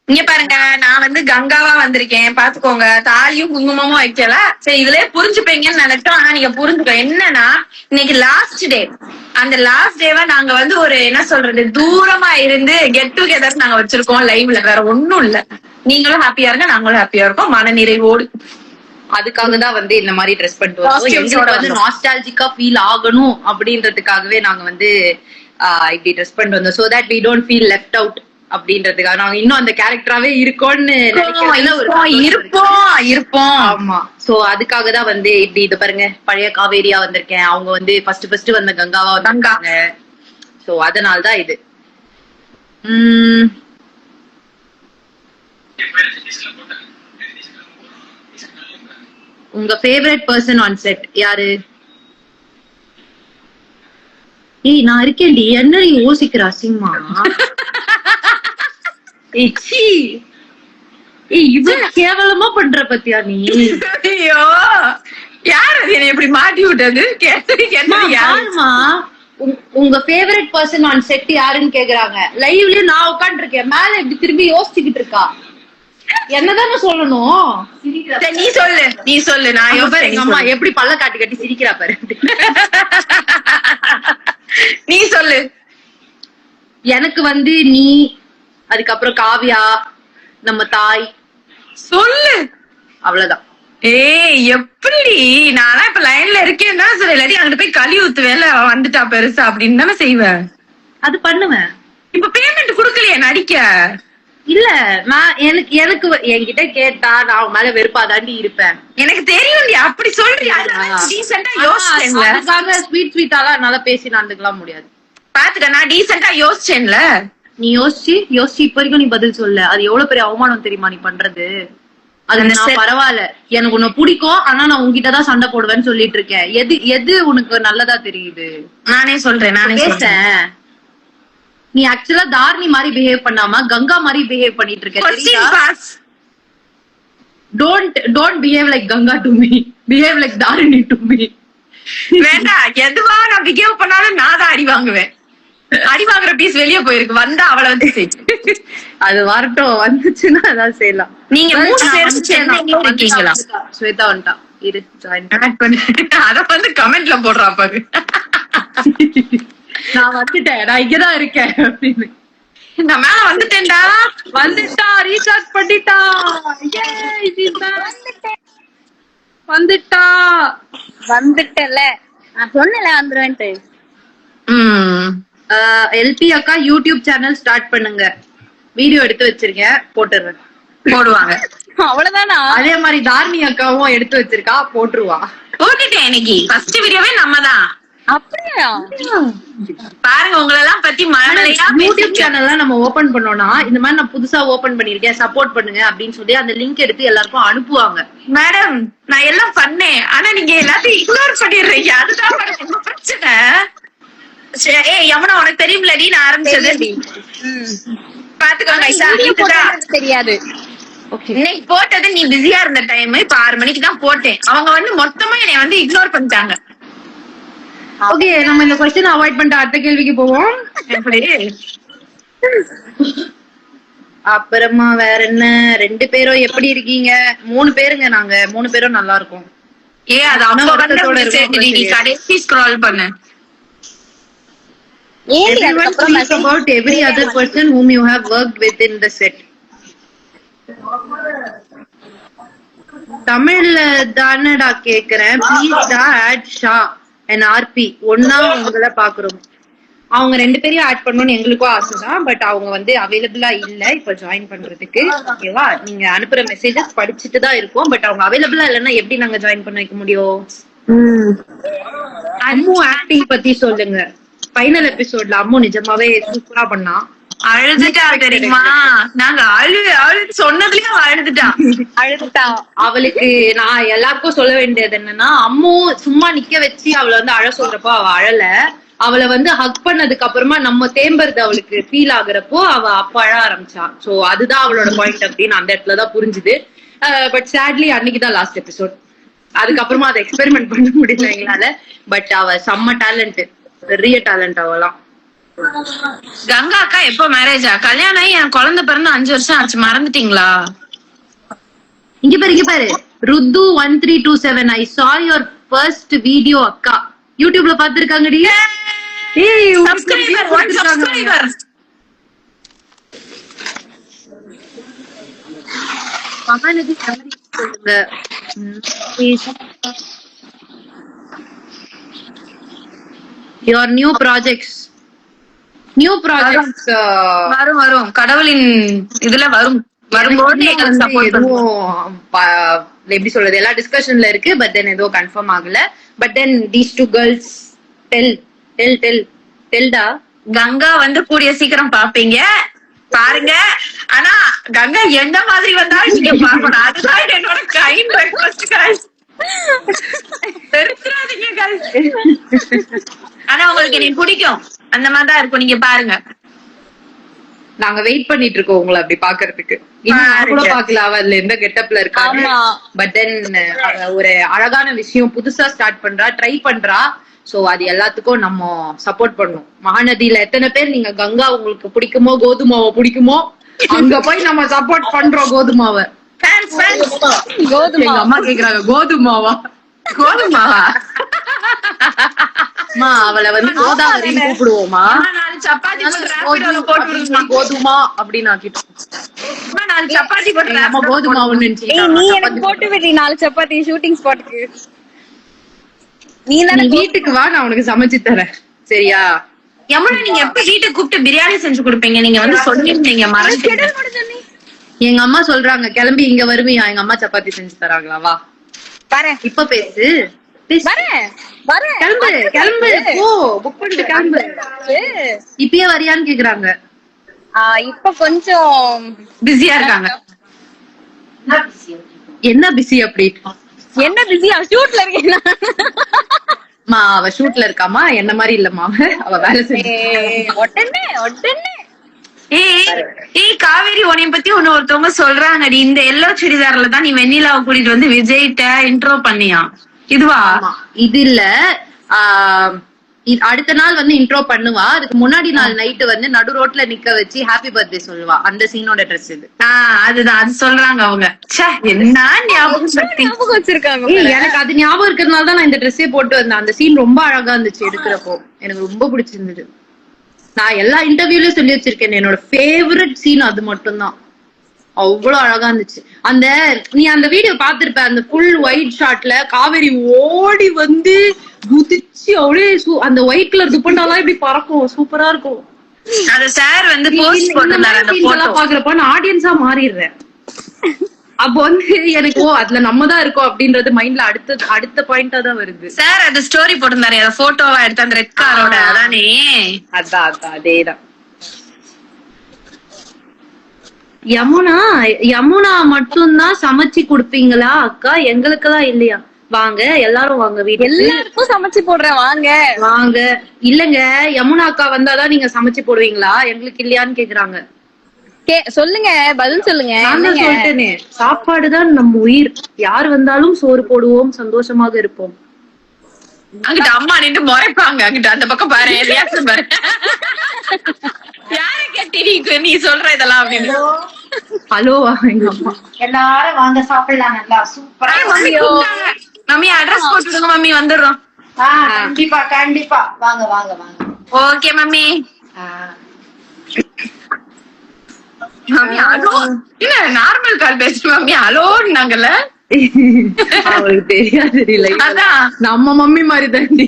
இங்க பாருங்க, நான் வந்து கங்காவா வந்திருக்கேன் பாத்துக்கோங்க. தாலியும் குங்குமமும் வைக்கல. சரி, இதுலயே புரிஞ்சுப்பீங்கன்னு நினைச்சோம். ஆனா நீங்க புரிஞ்சுக்க என்னன்னா, இன்னைக்கு லாஸ்ட் டே. அந்த லாஸ்ட் டேவா நாங்க வந்து ஒரு என்ன சொல்றது, தூரமா இருந்து கெட் டுகெதர் நாங்க வச்சிருக்கோம் லைவ்ல. வேற ஒண்ணும் இல்ல. நீங்களும் ஹாப்பியா இருங்க, நாங்களும் ஹாப்பியா இருக்கோம், மன நிறைவோடு. அதுக்காக தான் வந்து இந்த மாதிரி ட்ரெஸ் பண்ணிட்டு வரோம். Costumes எங்களுக்கு ஓட வந்து வந்தோம். நாஸ்டாலஜிக்கா ஃபீல் ஆகணும் அப்படின்றதுக்காகவே நாங்க வந்து இப்படி ட்ரெஸ் பண்ணிட்டு வந்தோம். So that we don't feel left out அப்படின்றதுக்காக நாங்க இன்னும் அந்த கேரக்டராவே இருக்கோம்னு நினைக்கிறதுல ஒரு சந்தோஷம் இருக்கு. இருப்போம். ஆமா. சோ அதுக்காக தான் வந்து இப்படி இது பாருங்க, பழைய காவேரியா வந்திருக்கேன். அவங்க வந்து ஃபர்ஸ்ட் வந்த கங்காவா வந்தாங்க. சோ அதனால தான் இது. உங்க ஃபேவரட் பர்சன் ஆன் செட் யாரு? ஏய் நான் இருக்கேன்டி, என்ன நீ யோசிக்கிற அசிங்கமா? இவ்வளவு கேவலமா பண்ற பத்தியா நீ? ஐயோ, யார் அது என்னை இப்படி மாட்டி விட்டது? யாருமா உங்க ஃபேவரட் பர்சன் ஆன் செட் யாருன்னு கேக்குறாங்க. லைவ்லயே நான் உட்கார்ந்து இருக்கேன், மேல இப்படி திரும்பி யோசிச்சுக்கிட்டு இருக்கா. என்னதானே சொல்லணும்? நீ சொல்லு. நான் எங்க அம்மா எப்படி பல்ல காட்டி காட்டி சிரிக்கிறா பாரு. நீ சொல்லு. எனக்கு வந்து நீ, அதுக்கப்புறம் காவியா, நம்ம தாய். சொல்லு. அவ்வளவுதான். ஏய் எப்படி? நானா இப்ப லைன்ல இருக்கேன்னா சரி, இல்லாட்டி அங்கிட்டு போய் களி ஊத்துவேல, வந்துட்டா பெருசா அப்படின்னு தானே செய்வேன். அது பண்ணுவேன். இப்ப பேமெண்ட் குடுக்கலையே நடிக்க? இல்ல, நான் எனக்கு என்கிட்ட கேட்டா நான் அவன் மேல வெறுப்பா தாண்டி இருப்பேன். எனக்கு தெரியும். அப்படி சொல்றியா? டீசெண்டா யோசிச்சேன்ல. அதுக்காக ஸ்வீட்டாலாம் என்னால பேசி நடந்துக்கலாம் முடியாது. பாத்துக்க, நான் டீசெண்டா யோசிச்சேன்ல. நீ யோசிச்சு இப்ப வரைக்கும் நீ பதில் சொல்ல. அது எவ்வளவு பெரிய அவமானம் தெரியுமா நீ பண்றது? அது நான் பரவாயில்ல, எனக்கு உன்னை பிடிக்கும், ஆனா நான் உன்கிட்டதான் சண்டை போடுவேன்னு சொல்லிட்டு இருக்கேன். எது உனக்கு நல்லதா தெரியுது? நானே சொல்றேன். பேசேன். நீ ஆக்சுவலா தாரணி மாதிரி பிஹேவ் பண்ணாம கங்கா மாதிரி பிஹேவ் பண்ணிட்டு இருக்க. Don't behave like Ganga to me, behave like Dharani to me. வேண்டாம், எதுவா நான் பிஹேவ் பண்ணாலும் நான் தான் அடி வாங்குவேன். அடி வாங்குற பீஸ் வெளியே போயிருக்கு, வந்தா அவளை வந்து அது வரட்டும், வந்துச்சுன்னா அதான் செய்யலாம். நீங்க 3 பேர் சென்னையில இருக்கீங்களா? ஸ்வேதா வந்துட்டா, இரு ஜாயின் அத வந்து கமெண்ட்ல போடுறா பாரு. நான் வந்துட்டேன், நான் இங்கதான் இருக்கேன் அப்படின்னு. நான் மேல வந்துட்டா, ரீசார்ஜ் பண்ணிட்டா, வந்துட்டல. நான் சொன்னல வந்துருவேன்ட்டு. எல்பி அக்கா யூடியூப் சேனல் ஸ்டார்ட் பண்ணுங்க, வீடியோ எடுத்து வச்சிருக்கேன், போடுவாங்க. அவ்வளவுதானா? அதே மாதிரி தாரணி அக்காவும் எடுத்து வச்சிருக்கா, போட்டுட்டேன். இன்னைக்கு ஃபர்ஸ்ட் வீடியோவே நம்ம தான். அப்படியா? பாருங்க, உங்களெல்லாம் பத்தி மழலையா யூடியூப் சேனல்லாம் நம்ம ஓபன் பண்ணோம்னா இந்த மாதிரி நான் புதுசா ஓபன் பண்ணிருக்கேன், சப்போர்ட் பண்ணுங்க அப்படின்னு சொல்லி அந்த லிங்க் எடுத்து எல்லாருக்கும் அனுப்புவாங்க. மேடம், நான் எல்லாம் பண்ணேன், ஆனா நீங்க எல்லாத்தையும் இக்னோர் பண்ணிடுறீங்க. அதுதான் மேடம் உங்க பிரச்சனை. ஏய் யமுனா உனக்கு தெரியும்லடி நான் ஆரம்பிச்சது பாத்துக்கோங்க போட்டது தெரியாது. இன்னைக்கு போட்டது நீ பிஸியா இருந்த டைம். இப்ப 6 மணிக்கு தான் போட்டேன். அவங்க வந்து மொத்தமா என்னை வந்து இக்னோர் பண்ணிட்டாங்க. ஓகே, நம்ம இந்த क्वेश्चन அவாய்ட் பண்ணிட்டு அடுத்த கேள்விக்கு போவோம். எப்படி அப்புறமா வேற என்ன? 2 பேரும் எப்படி இருக்கீங்க? 3 பேருங்க. நாங்க 3 பேரும் நல்லா இருக்கோம். அது அப்ப வந்து நீ கடைசி ஸ்க்ரால் பண்ணு. Everyone speak about every other person whom you have worked with in the set. தமிழ்ல தானடா கேக்குறேன். ப்ளீஸ் டா ஆட் ஷா and RP ஒண்ணா உங்களை பாக்குறோம். அவங்க 2 பேரையும் ஆட் பண்ணணும்னு எங்களுக்கும் ஆசைதான். பட் அவங்க வந்து அவைலபிளா இல்ல இப்ப ஜாயின் பண்றதுக்கு. ஓகேவா? நீங்க அனுப்புற மெசேஜஸ் படிச்சுட்டு தான் இருக்கோம். பட் அவங்க அவைலபிளா இல்லைன்னா எப்படி நாங்க ஜாயின் பண்ண வைக்க முடியும்? அம்மு ஆக்டிங் பத்தி சொல்லுங்க. ஃபைனல் எபிசோட்ல அம்மு நிஜமாவே சூப்பரா பண்ணா. அழுதுட்டா தெரியுமா? நாங்க அழுது சொன்னதுலயே அழுதுட்டா. அவளுக்கு நான் எல்லாருக்கும் சொல்ல வேண்டியது என்னன்னா, அம்மு சும்மா நிக்க வச்சு அவளை வந்து அழ சொல்றப்போ அவ அழல. அவளை வந்து ஹக் பண்ணதுக்கு அப்புறமா நம்ம தேம்புறது அவளுக்கு ஃபீல் ஆகுறப்போ அவ அப்ப அழ ஆரம்பிச்சா. சோ அதுதான் அவளோட பாயிண்ட் அப்படின்னு அந்த இடத்துலதான் புரிஞ்சுது. பட் சேட்லி அன்னைக்குதான் லாஸ்ட் எபிசோட். அதுக்கப்புறமா அதை எக்ஸ்பெரிமெண்ட் பண்ண முடியல எங்களால. பட் அவ செம்ம டேலண்ட், பெரிய டேலண்ட் அவளாம். கங்கா அக்கா எப்போ மேரேஜா? கல்யாணம் ஆகி என் குழந்தை பிறந்து 5 வருஷம் ஆச்சு. மறந்துட்டீங்களா? இங்க பாரு ருத்து 1327 I saw your first video அக்கா. யூடியூப்ல பாத்துருக்காங்கடி. மகாநதி சொல்லுங்க. your new projects வரும் கடவுளின் இதுல வரும். வரும்போது எப்படி சொல்றது, எல்லா டிஸ்கஷன்ல இருக்கு. பட் தென் ஏதோ கன்ஃபார்ம் ஆகல. But then these 2 girls delta Ganga வந்து கூடிய சீக்கிரம் பாப்பீங்க, பாருங்க. ஆனா கங்கா எந்த மாதிரி வந்தாலும் நீங்க பாக்கணும். அதுதான் என்னோட கைண்ட் ரெக்வெஸ்ட் guys. தெரிஞ்சிராதீங்க guys. ஆனா உங்களுக்கு எனக்கு பிடிக்கும், அந்த மாதிரிதான் இருக்கும். நீங்க பாருங்க. நாங்க வெயிட் பண்ணிட்டு இருக்கோம் உங்களை அப்படி பாக்குறதுக்கு. கூட பாக்கல அவ அதுல எந்த கெட்டப்ல இருக்காங்க. பட் தென் ஒரு அழகான விஷயம் புதுசா ஸ்டார்ட் பண்றா, ட்ரை பண்றா. சோ அது எல்லாத்துக்கும் நம்ம சப்போர்ட் பண்ணணும். மகாநதியில எத்தனை பேர் நீங்க கங்கா உங்களுக்கு பிடிக்குமோ கோதுமாவை பிடிக்குமோ அங்க போய் நம்ம சப்போர்ட் பண்றோம். கோதுமாவை எங்க அம்மா கேக்குறாங்க கோதுமாவா அவளை வந்து கோதாவரி கூப்பிடுவோமா? சப்பாத்தி கோதுமா அப்படின்னு சப்பாத்தி நம்ம கோதுமாவுன்னு நீ எனக்கு போட்டு விடுறீ 4 சப்பாத்தி ஷூட்டிங் ஸ்பாட்க்கு. நீ வீட்டுக்கு வா, நான் உனக்கு சமைச்சு தரேன். சரியா? யமுனா நீங்க எப்ப வீட்டுக்கு கூப்பிட்டு பிரியாணி செஞ்சு கொடுப்பீங்க? நீங்க வந்து சொல்லிருந்தீங்க மறந்துட்டீங்க. எங்க அம்மா சொல்றாங்க கிளம்பி இங்க வருவியா, எங்க அம்மா சப்பாத்தி செஞ்சு தராங்களா? வா வரேன். இப்ப பேசு. கிளம்பு போ, புக் பண்ணிட்டு கிளம்பு. இப்பயே வரியான்னு கேக்குறாங்க. இப்ப கொஞ்சம் பிஸியா இருக்காங்க. என்ன பிஸி? அப்படி என்ன பிஸியா? ஷூட்ல இருக்கேன். அவ ஷூட்ல இருக்காமா, என்ன மாதிரி இல்லம்மா. அவ வேலை செஞ்சு ஏய் காவேரி, உன்னை பத்தி ஒருத்தவங்க சொல்றாங்கடி, இந்த எல்லோ சுடிதார்ல தான் நீ வெண்ணிலாவை கூட்டிட்டு வந்து விஜய்ட்ட இன்ட்ரோ பண்ணியா? இதுவா? இது இல்ல. அடுத்த நாள் வந்து இன்ட்ரோ பண்ணுவா. அதுக்கு முன்னாடி நாள் நைட்டு வந்து நடு ரோட்ல நிக்க வச்சு ஹாப்பி பர்த்டே சொல்லுவா. அந்த சீனோட ட்ரெஸ் இது. அதுதான், அது சொல்றாங்க அவங்க. என்ன ஞாபகம் வச்சிருக்காங்க. எனக்கு அது ஞாபகம் இருக்கிறதுனால தான் நான் இந்த ட்ரெஸ்ஸே போட்டு வந்தேன். அந்த சீன் ரொம்ப அழகா இருந்துச்சு எடுக்கிறப்போ. எனக்கு ரொம்ப பிடிச்சிருந்தது. நான் எல்லா இன்டர்வியூலயும் சொல்லி வச்சிருக்கேன், என்னோட ஃபேவரட் சீன் அது மட்டும்தான். அவ்வளவு அழகா இருந்துச்சு. அந்த நீ அந்த வீடியோ பாத்திருப்ப, அந்த ஃபுல் ஒயிட் ஷாட்ல காவேரி ஓடி வந்து குதிச்சு அப்படியே அந்த ஒயிட் கலர் துப்பண்டாலாம் இப்படி பறக்கும். சூப்பரா இருக்கும். அந்த சார் வந்து போஸ்ட் போட்டுறாரு. அந்த போட்டோ பாக்குறப்ப நான் ஆடியன்ஸா மாறிடுறேன். அப்போ வந்து எனக்கு அதுல நம்ம தான் இருக்கோம் அப்படின்றது மைண்ட்ல அடுத்த பாயிண்டா தான் வருது. சார் அந்த ஸ்டோரி போட்டிருந்தாரு, அந்த போட்டோவா எடுத்து அந்த ரெட் காரோட. அதானே? அதான் அதேதான். யமுனா மட்டும்தான் சமைச்சு குடுப்பீங்களா அக்கா? எங்களுக்குதான் இல்லையா? வாங்க எல்லாரும் வாங்க வீட்டுக்கு. எல்லாருக்கும் சமைச்சு போடுறேன் வாங்க. வாங்க. இல்லங்க யமுனா அக்கா வந்தாதான் நீங்க சமைச்சு போடுவீங்களா, எங்களுக்கு இல்லையான்னு கேக்குறாங்க. சொல்லுங்க, பதில் சொல்லுங்க. நான் தான் சொல்லிட்டேனே, சாப்பாடுதான் நம்ம உயிர். யார் வந்தாலும் சோறு போடுவோம், சந்தோஷமாக இருப்போம். அங்கிட்ட அம்மா நின்று முறைப்பாங்க, அங்கிட்ட அந்த பக்கம் பாரு, ரியாக்ஷன் பாரு. யாரை கேட்டி நீ சொல்ற இதெல்லாம் அப்படின்னு. ஹலோ எங்க அம்மா. எல்லாரும் வாங்க சாப்பிடலாம், நல்லா சூப்பரா. மம்மி அட்ரஸ் போட்டுடுங்க மம்மி, வந்துடுறோம். கண்டிப்பா கண்டிப்பா வாங்க வாங்க வாங்க. Okay mummy. மம்மி ஹலோ இல்ல நார்மல் கால் பேசுற மம்மி ஹலோன்னாங்கல்ல. அவளுக்கு தெரியாது. அதான் நம்ம மம்மி மாதிரி தாண்டி.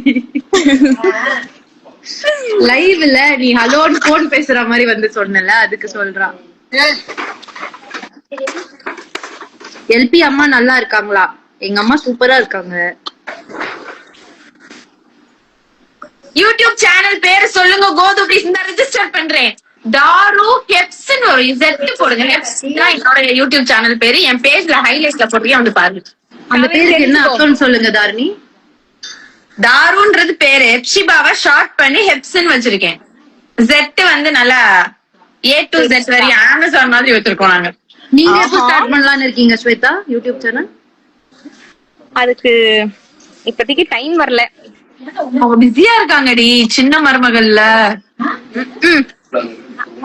லைவ்ல நீ ஹலோன்னு போன் பேசுற மாதிரி வந்து சொன்னல, அதுக்கு சொல்றான். எல்பி அம்மா நல்லா இருக்காங்களா? எங்க அம்மா சூப்பரா இருக்காங்க. யூடியூப் சேனல் பேரு சொல்லுங்க கோது, ப்ளீஸ். இந்த ரெஜிஸ்டர் பண்றேன். தாரு ஹெப்ஸ்னு ஒரு Z போடுங்க. ஹெப்ஸ் என்னோட யூடியூப் சேனல் பேரு. என் பேஜ்ல ஹைலைட்ல போடுறீங்க, வந்து பாருங்க. அந்த பேருக்கு என்ன அர்த்தம்னு சொல்லுங்க தாரணி. தாருன்றது பேரு, ஹெப்ஷிபாவை ஷார்ட் பண்ணி ஹெப்ஸ்னு வச்சிருக்கேன். Z வந்து நல்லா A to Z வரையும் அமேசான் மாதிரி வச்சிருக்கோம் நாங்க. நீங்க எப்போ ஸ்டார்ட் பண்ணலாம்னு இருக்கீங்க ஸ்வேதா யூடியூப் சேனல்? அதுக்கு இப்போதைக்கு டைம் வரல. அவங்க பிஸியா இருக்காங்கடி, சின்ன மருமகள்ல.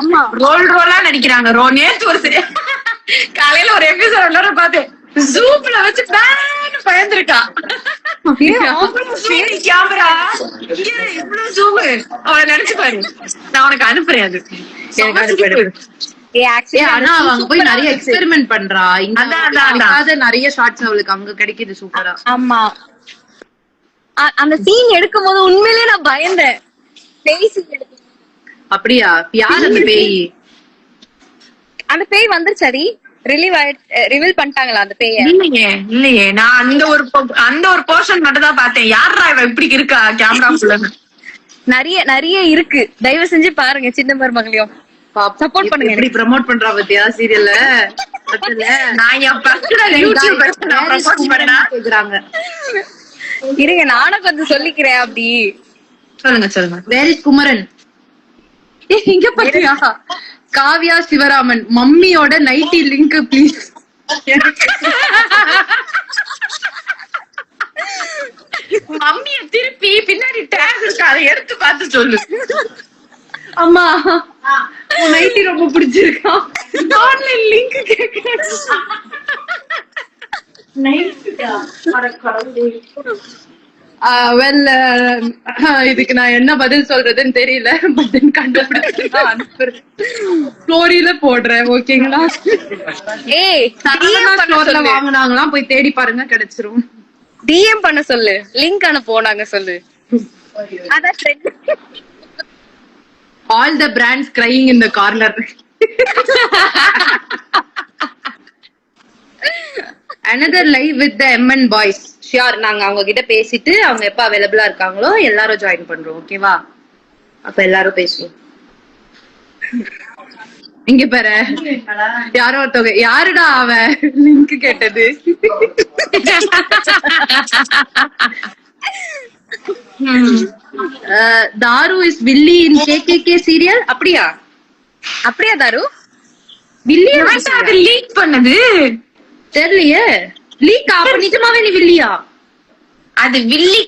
ஆமா, ரோலா நடிக்கிறாங்க. நேத்து ஒரு காலையில ஒரு எபிசோட் பார்த்தேன், ஜூம்ல வச்சு பயந்துருக்கா. கேமரா இவ்வளவு ஜூம், அவளை நினைச்சு பாரு. நான் உனக்கு அனுப்புறேன், அது எனக்கு அனுப்பிடு. ஆனா அவங்க போய் நிறைய எக்ஸ்பெரிமெண்ட் பண்றா. இங்க நிறைய ஷார்ட்ஸ் அவளுக்கு அங்க கிடைக்குது சூப்பரா. ஆமா, அந்த சீன் எடுக்கும் போது உண்மையிலேயே நான் பயந்தேன். பேய் சீன் எடுக்கும். அப்படியா? யார் அந்த பேய்? அந்த பேய் வந்துருச்சாடி, ரிவீல் பண்ணிட்டாங்களா அந்த பேய? இல்லையே நான் அந்த ஒரு போர்ஷன் மட்டும் தான் பார்த்தேன். யாரா இவ இப்படி இருக்கா கேமராக்குள்ள? நிறைய இருக்கு, தயவு செஞ்சு பாருங்க. சின்ன மருமகளையும் சப்போர்ட் பண்ணுங்க. எப்படி ப்ரோமோட் பண்றா பத்தியா சீரியல்ல? நான் என் பர்சனல் யூடியூப் ப்ரோமோட் பண்ணா கேக்குறாங்க. இருங்க நானும் கொஞ்சம் சொல்லிக்கிறேன். அப்படி சொல்லுங்க. Where is Kumaran? இங்க பாத்தியா? காவ்யா சிவராமன் மம்மியோட நைட்டி லிங்க் ப்ளீஸ். மம்மிய திருப்பி பின்னாடி டேக் இருக்கு, அதை எடுத்து பார்த்து சொல்லு. அம்மா உன் நைட்டி ரொம்ப பிடிச்சிருக்கா, ஆன்லைன் லிங்க் கேக்குறேன். இதுக்கு நான் என்ன பதில் சொல்றதுன்னு தெரியல. பதில் கண்டுபிடிச்சு அனுப்புறேன், ஸ்டோரியில போடுறேன். ஓகேங்களா? ஸ்டோர்ல வாங்கினாங்களாம், போய் தேடி பாருங்க, கிடைச்சிரும். டிஎம் பண்ண சொல்லு, லிங்க் அனுப்ப நாங்க சொல்லு. அதான் all the brands crying in the corner. another live with the MN boys. Sure, நாங்க அவங்க கிட்ட பேசிட்டு அவங்க எப்ப அவைலபிளா இருக்காங்களோ எல்லாரும் ஜாயின் பண்றோம். ஓகேவா? அப்ப எல்லாரும் பேசுவோம். இங்க பாரு, யாரோ ஒருத்தவங்க, யாருடா அவ லிங்க் கேட்டது? தாரு இஸ் வில்லி இன் KKK சீரியல். அப்படியா தாரு? வில்லி அது லீக் பண்ணது தெரியலையே. லீக் அப்ப நிஜமாவே நீ வில்லியா? அது வில்லி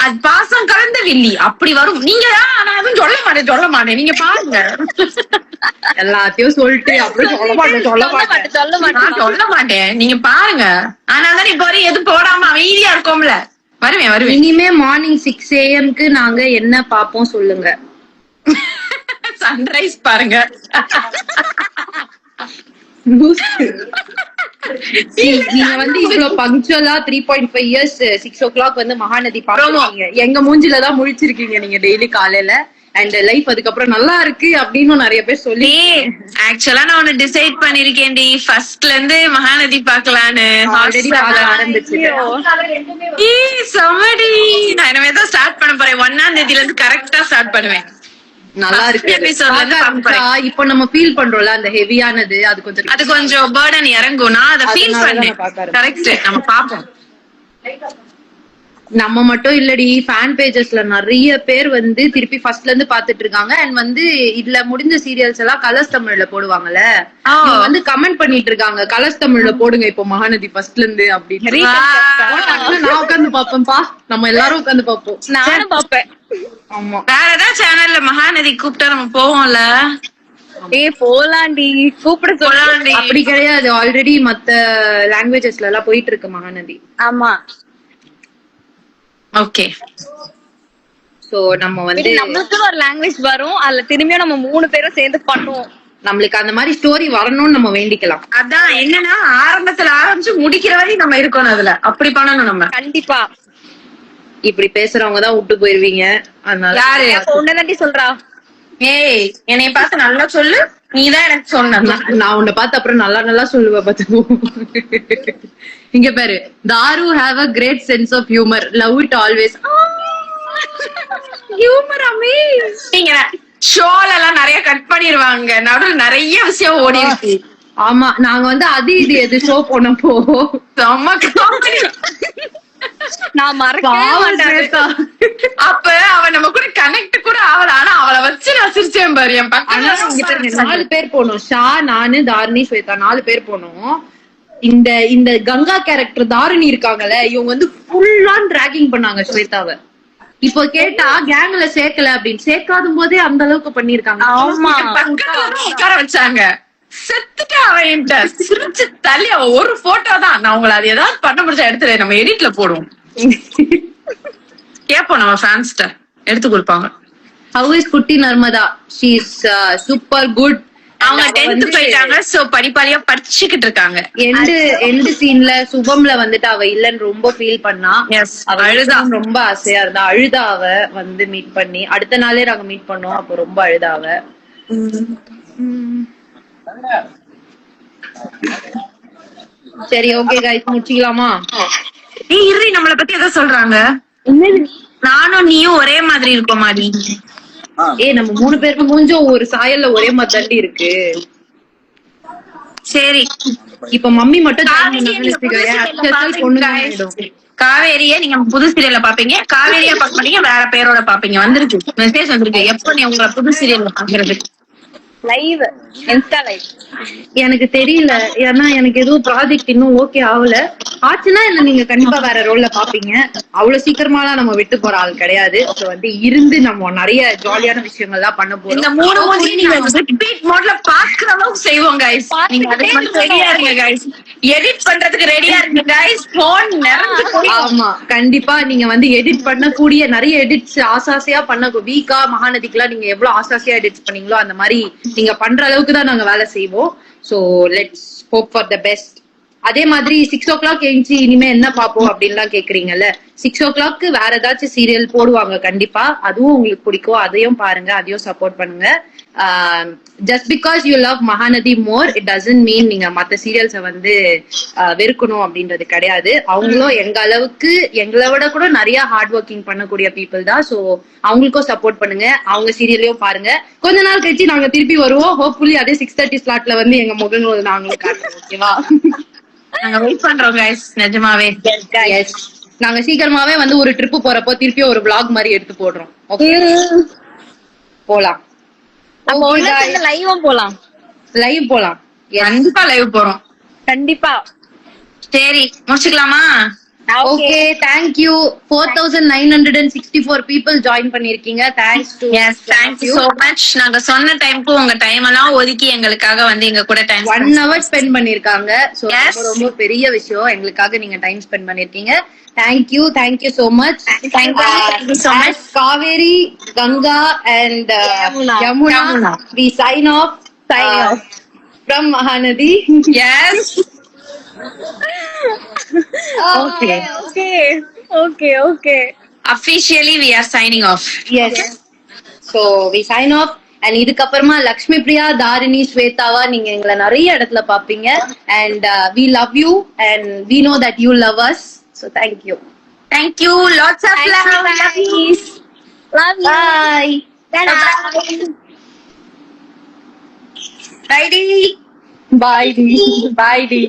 அது பாசம் கலந்த வில்லி அப்படி வரும். நீங்க நான் எதுவும் சொல்ல மாட்டேன், நீங்க பாருங்க. எல்லாத்தையும் சொல்லிட்டு அப்புறம் சொல்ல மாட்டேன், நீங்க பாருங்க. ஆனாதான் இப்ப வரையும் எதுவும் போடாம அமைதியா இருக்கோம்ல. வருவேன். இனிமே மார்னிங் 6 AM நாங்க என்ன பாப்போம் சொல்லுங்க. சன்ரைஸ் பாருங்க. நீங்க வந்து இவ்வளவு பங்க்சுவலா 3.5 years 6 o'clock வந்து மகாநதி பாருங்க. எங்க மூஞ்சிலதான் முழிச்சிருக்கீங்க நீங்க டெய்லி காலையில. அண்ட் லைஃப் அதுக்கப்புறம் நல்லா இருக்கு அப்படின்னு நிறைய பேர் சொல்லி. ஆக்சுவலா நான் ஒண்ணு டிசைட் பண்ணிருக்கேன்டி, ஃபர்ஸ்ட்ல இருந்து மகாநதி பாக்கலான்னு. ஆல்ரெடி ஆரம்பிச்சிட்டேன். சமடி, நான் இனிமேதான் ஸ்டார்ட் பண்ண போறேன். 1ஆம் தேதியில இருந்து கரெக்டா ஸ்டார்ட் பண்ணுவேன். நல்லா இருக்கு. இப்ப நம்ம ஃபீல் பண்றோம்ல அந்த ஹெவியானது, அது கொஞ்சம் பர்டன் இறங்கும். நான் அதை ஃபீல் பண்ணேன். கரெக்ட், நம்ம பாப்போம். நம்ம மட்டும் இல்லடி, ஃபேன் பேஜஸ்ல நிறைய பேர் வந்து திருப்பி ஃபர்ஸ்ட்ல இருந்து பாத்துட்டு இருக்காங்க. அண்ட் வந்து இதுல முடிஞ்ச சீரியல்ஸ் எல்லாம் கலர்ஸ் தமிழ்ல போடுவாங்கல்ல, இவங்க வந்து கமெண்ட் பண்ணிட்டு இருக்காங்க கலர்ஸ் தமிழ்ல போடுங்க இப்போ மகாநதி ஃபர்ஸ்ட்ல இருந்து அப்படின்னு. நான் உட்காந்து பாப்பேன்பா, நம்ம எல்லாரும் உட்காந்து பாப்போம். நானும் பாப்பேன். ஆமா, வேற ஏதாவது சேனல்ல மகாநதி கூப்பிட்டா நம்ம போவோம்ல. போலாண்டி, கூப்பிட போலாண்டி. அப்படி கிடையாது, ஆல்ரெடி மத்த லாங்குவேஜஸ்ல எல்லாம் போயிட்டு இருக்கு மகாநதி. ஆமா, ஓகே. சோ நம்ம வந்து நம்மளுக்கு ஒரு லாங்குவேஜ் வரும், அதுல திரும்பியும் நம்ம 3 பேரும் சேர்ந்து பண்ணுவோம். நம்மளுக்கு அந்த மாதிரி ஸ்டோரி வரணும்னு நம்ம வேண்டிக்கலாம். அதான் என்னன்னா ஆரம்பத்துல ஆரம்பிச்சு முடிக்கிற வரையும் நம்ம இருக்கணும் அதுல, அப்படி பண்ணணும் நம்ம. கண்டிப்பா. இப்படி பேசுறவங்க தான் விட்டு போயிருவீங்க. அதனால யாரு உன்னதாண்டி சொல்றா? ஏய் என்னைய பார்த்து நல்லா சொல்லு, நீதான் எனக்கு சொன்ன. நான் உன்னை பார்த்து அப்புறம் நல்லா நல்லா சொல்லுவேன் பாத்துக்கோ. இங்க பாரு, Taru have a great sense of humour, love it always. Humour நீங்க ஷோல எல்லாம் நிறைய கட் பண்ணிருவாங்க, நடுவில் நிறைய விஷயம் ஓடி இருக்கு. ஆமா, நாங்க வந்து அது இது எது ஷோ போனப்போ செம்ம comedy. நான் மறக்கவே மாட்டேன். அப்ப அவன் நம்ம கூட கனெக்ட் கூட ஆகல, ஆனா அவளை வச்சு நான் சிரிச்சேன் பாரு. என் பக்கத்துல 4 பேர் போனோம், ஷா, நானு, தாரிணி, ஸ்வேதா, 4 பேர் போனோம். இந்த கங்கா கேரக்டர் தாரிணி இருக்காங்கல்ல, இவங்க வந்து ஃபுல்லா டிராகிங் பண்ணாங்க ஸ்வேதாவை. இப்போ கேட்டா கேங்ல சேர்க்கல அப்படின்னு, சேர்க்காத போதே அந்த அளவுக்கு பண்ணிருக்காங்க. ஆமா, உட்கார வச்சாங்க, செத்துட்டு அவன் என்கிட்ட சிரிச்சு தள்ளி, அவன் ஒரு போட்டோ தான். நான் உங்களை அது ஏதாவது பண்ண முடிஞ்சா எடுத்துரு, நம்ம எடிட்ல போடுவோம். கேப்போம் நம்ம ஃபேன்ஸ்ட, எடுத்து கொடுப்பாங்க. ஹவ் இஸ் குட்டி Narmada? She is super good. அவங்க 10th போயிட்டாங்க, சோ படிப்பாளியா படிச்சுக்கிட்டு இருக்காங்க. எண்டு சீன்ல சுபம்ல வந்துட்டு அவ இல்லன்னு ரொம்ப ஃபீல் பண்ணா. அழுதா, ரொம்ப ஆசையா இருந்தா, அழுதா. அவ வந்து மீட் பண்ணி அடுத்த நாளே நாங்க மீட் பண்ணோம், அப்ப ரொம்ப அழுதா அவ. சரி, ஓகே கைஸ், முடிச்சுக்கலாமா? நீ இரு, நம்மள பத்தி எதை சொல்றாங்க? நானும் நீயும் ஒரே மாதிரி இருக்கோம் மாடி. நம்ம 3 பேருக்கும் கொஞ்சம் ஒரு சாயல்ல ஒரே மாதிரி தாண்டி இருக்கு. சரி, இப்ப மம்மி மட்டும் காவேரியா நீங்க புது சீரியல்ல பாப்பீங்க, காவேரியா பாக்க மாட்டீங்க, வேற பேரோட பாப்பீங்க. வந்துருக்கு மெசேஜ் வந்துருக்கு, எப்ப நீ உங்களை புது சீரியல்ல பாக்குறது? Live, Insta live. எனக்கு தெரியல, ஏன்னா எனக்கு எதுவும் ப்ராஜெக்ட் இன்னும் ஓகே ஆகல. ஆச்சுன்னா என்ன நீங்க கண்டிப்பா வேற ரோல்ல பாப்பீங்க. அவ்வளவு சீக்கிரமாலாம் நம்ம விட்டு போற ஆள் கிடையாது. சோ வந்து இருந்து நம்ம நிறைய ஜாலியான விஷயங்கள்லாம் பண்ண போறோம். இந்த 3 மூஞ்சி நீங்க ரிப்பீட் மோட்ல பாக்குற அளவுக்கு செய்வோம் கைஸ். நீங்க அதுக்கு மட்டும் ரெடியா இருங்க கைஸ், எடிட் பண்றதுக்கு ரெடியா இருங்க கைஸ். போன் நிறைஞ்சு. ஆமா, கண்டிப்பா நீங்க வந்து எடிட் பண்ணக்கூடிய நிறைய எடிட்ஸ் ஆசாசியா பண்ண. வீக்கா மகாநதிக்குலாம் நீங்க எவ்வளவு ஆசாசியா எடிட் பண்ணீங்களோ அந்த மாதிரி நீங்க பண்ற அளவுக்கு தான் நாங்க வேலை செய்வோம். So let's hope for the best. அதே மாதிரி 6 o'clock எழுந்துச்சு இனிமே என்ன பாப்போம் அப்படின்லாம் கேக்குறீங்கல்ல, 6 o'clock வேற ஏதாச்சும் சீரியல் போடுவாங்க கண்டிப்பா. அதுவும் உங்களுக்கு பிடிக்கும், அதையும் பாருங்க, அதையும் சப்போர்ட் பண்ணுங்க. Just because you love Mahanadi more, it doesn't mean நீங்க மத்த சீரியல்ஸை வந்து வெறுக்கணும் அப்படின்றது கிடையாது. அவங்களும் எங்க அளவுக்கு, எங்களை விட கூட நிறைய ஹார்ட் ஒர்க்கிங் பண்ணக்கூடிய பீப்புள் தான். சோ அவங்களுக்கும் சப்போர்ட் பண்ணுங்க, அவங்க சீரியலையும் பாருங்க. கொஞ்ச நாள் கழிச்சு நாங்க திருப்பி வருவோம். ஹோப்ஃபுல்லி அதே 6:30 ஸ்லாட்ல வந்து எங்க முகங்கள் நாங்களும் காட்டுவோம். ஓகேவா? நாங்க வெயிட் பண்றோம் கைஸ், நிஜமாவே. எஸ், நாங்க சீக்கிரமாவே வந்து ஒரு ட்ரிப் போறப்போ திருப்பி ஒரு vlog மாதிரி எடுத்து போடுறோம். ஓகே, போலாம். லைவும் போலாம், லைவ் போலாம், கண்டிப்பா லைவ் போறோம், கண்டிப்பா. சரி முடிச்சுக்கலாமா? Okay, thank you. 4964 people join பண்ணிருக்கீங்க. Thanks to, yes, thank you so much. நாங்க சொன்ன டைம்க்கு உங்க டைம் எல்லாம் ஒதுக்கி எங்களுக்காக வந்து எங்க கூட டைம் 1 hour ஸ்பெண்ட் பண்ணிருக்காங்க. சோ ரொம்ப பெரிய விஷயம், எங்களுக்காக நீங்க டைம் ஸ்பெண்ட் பண்ணிருக்கீங்க. Thank you so much. Thank you so much. Kaveri, Ganga and Yamuna, we sign off from Mahanadi. Yes. Okay. Officially we are signing off. Yes. So we sign off. And இதுக்கப்புறமா லக்ஷ்மி பிரியா, தாரிணி, ஸ்வேதாவா நீங்க எங்களை நிறைய இடத்துல பாப்பீங்க. And we love you and we know that you love us. So thank you. Thank you. Lots of love. Love you. Bye. Bye. Bye. Bye.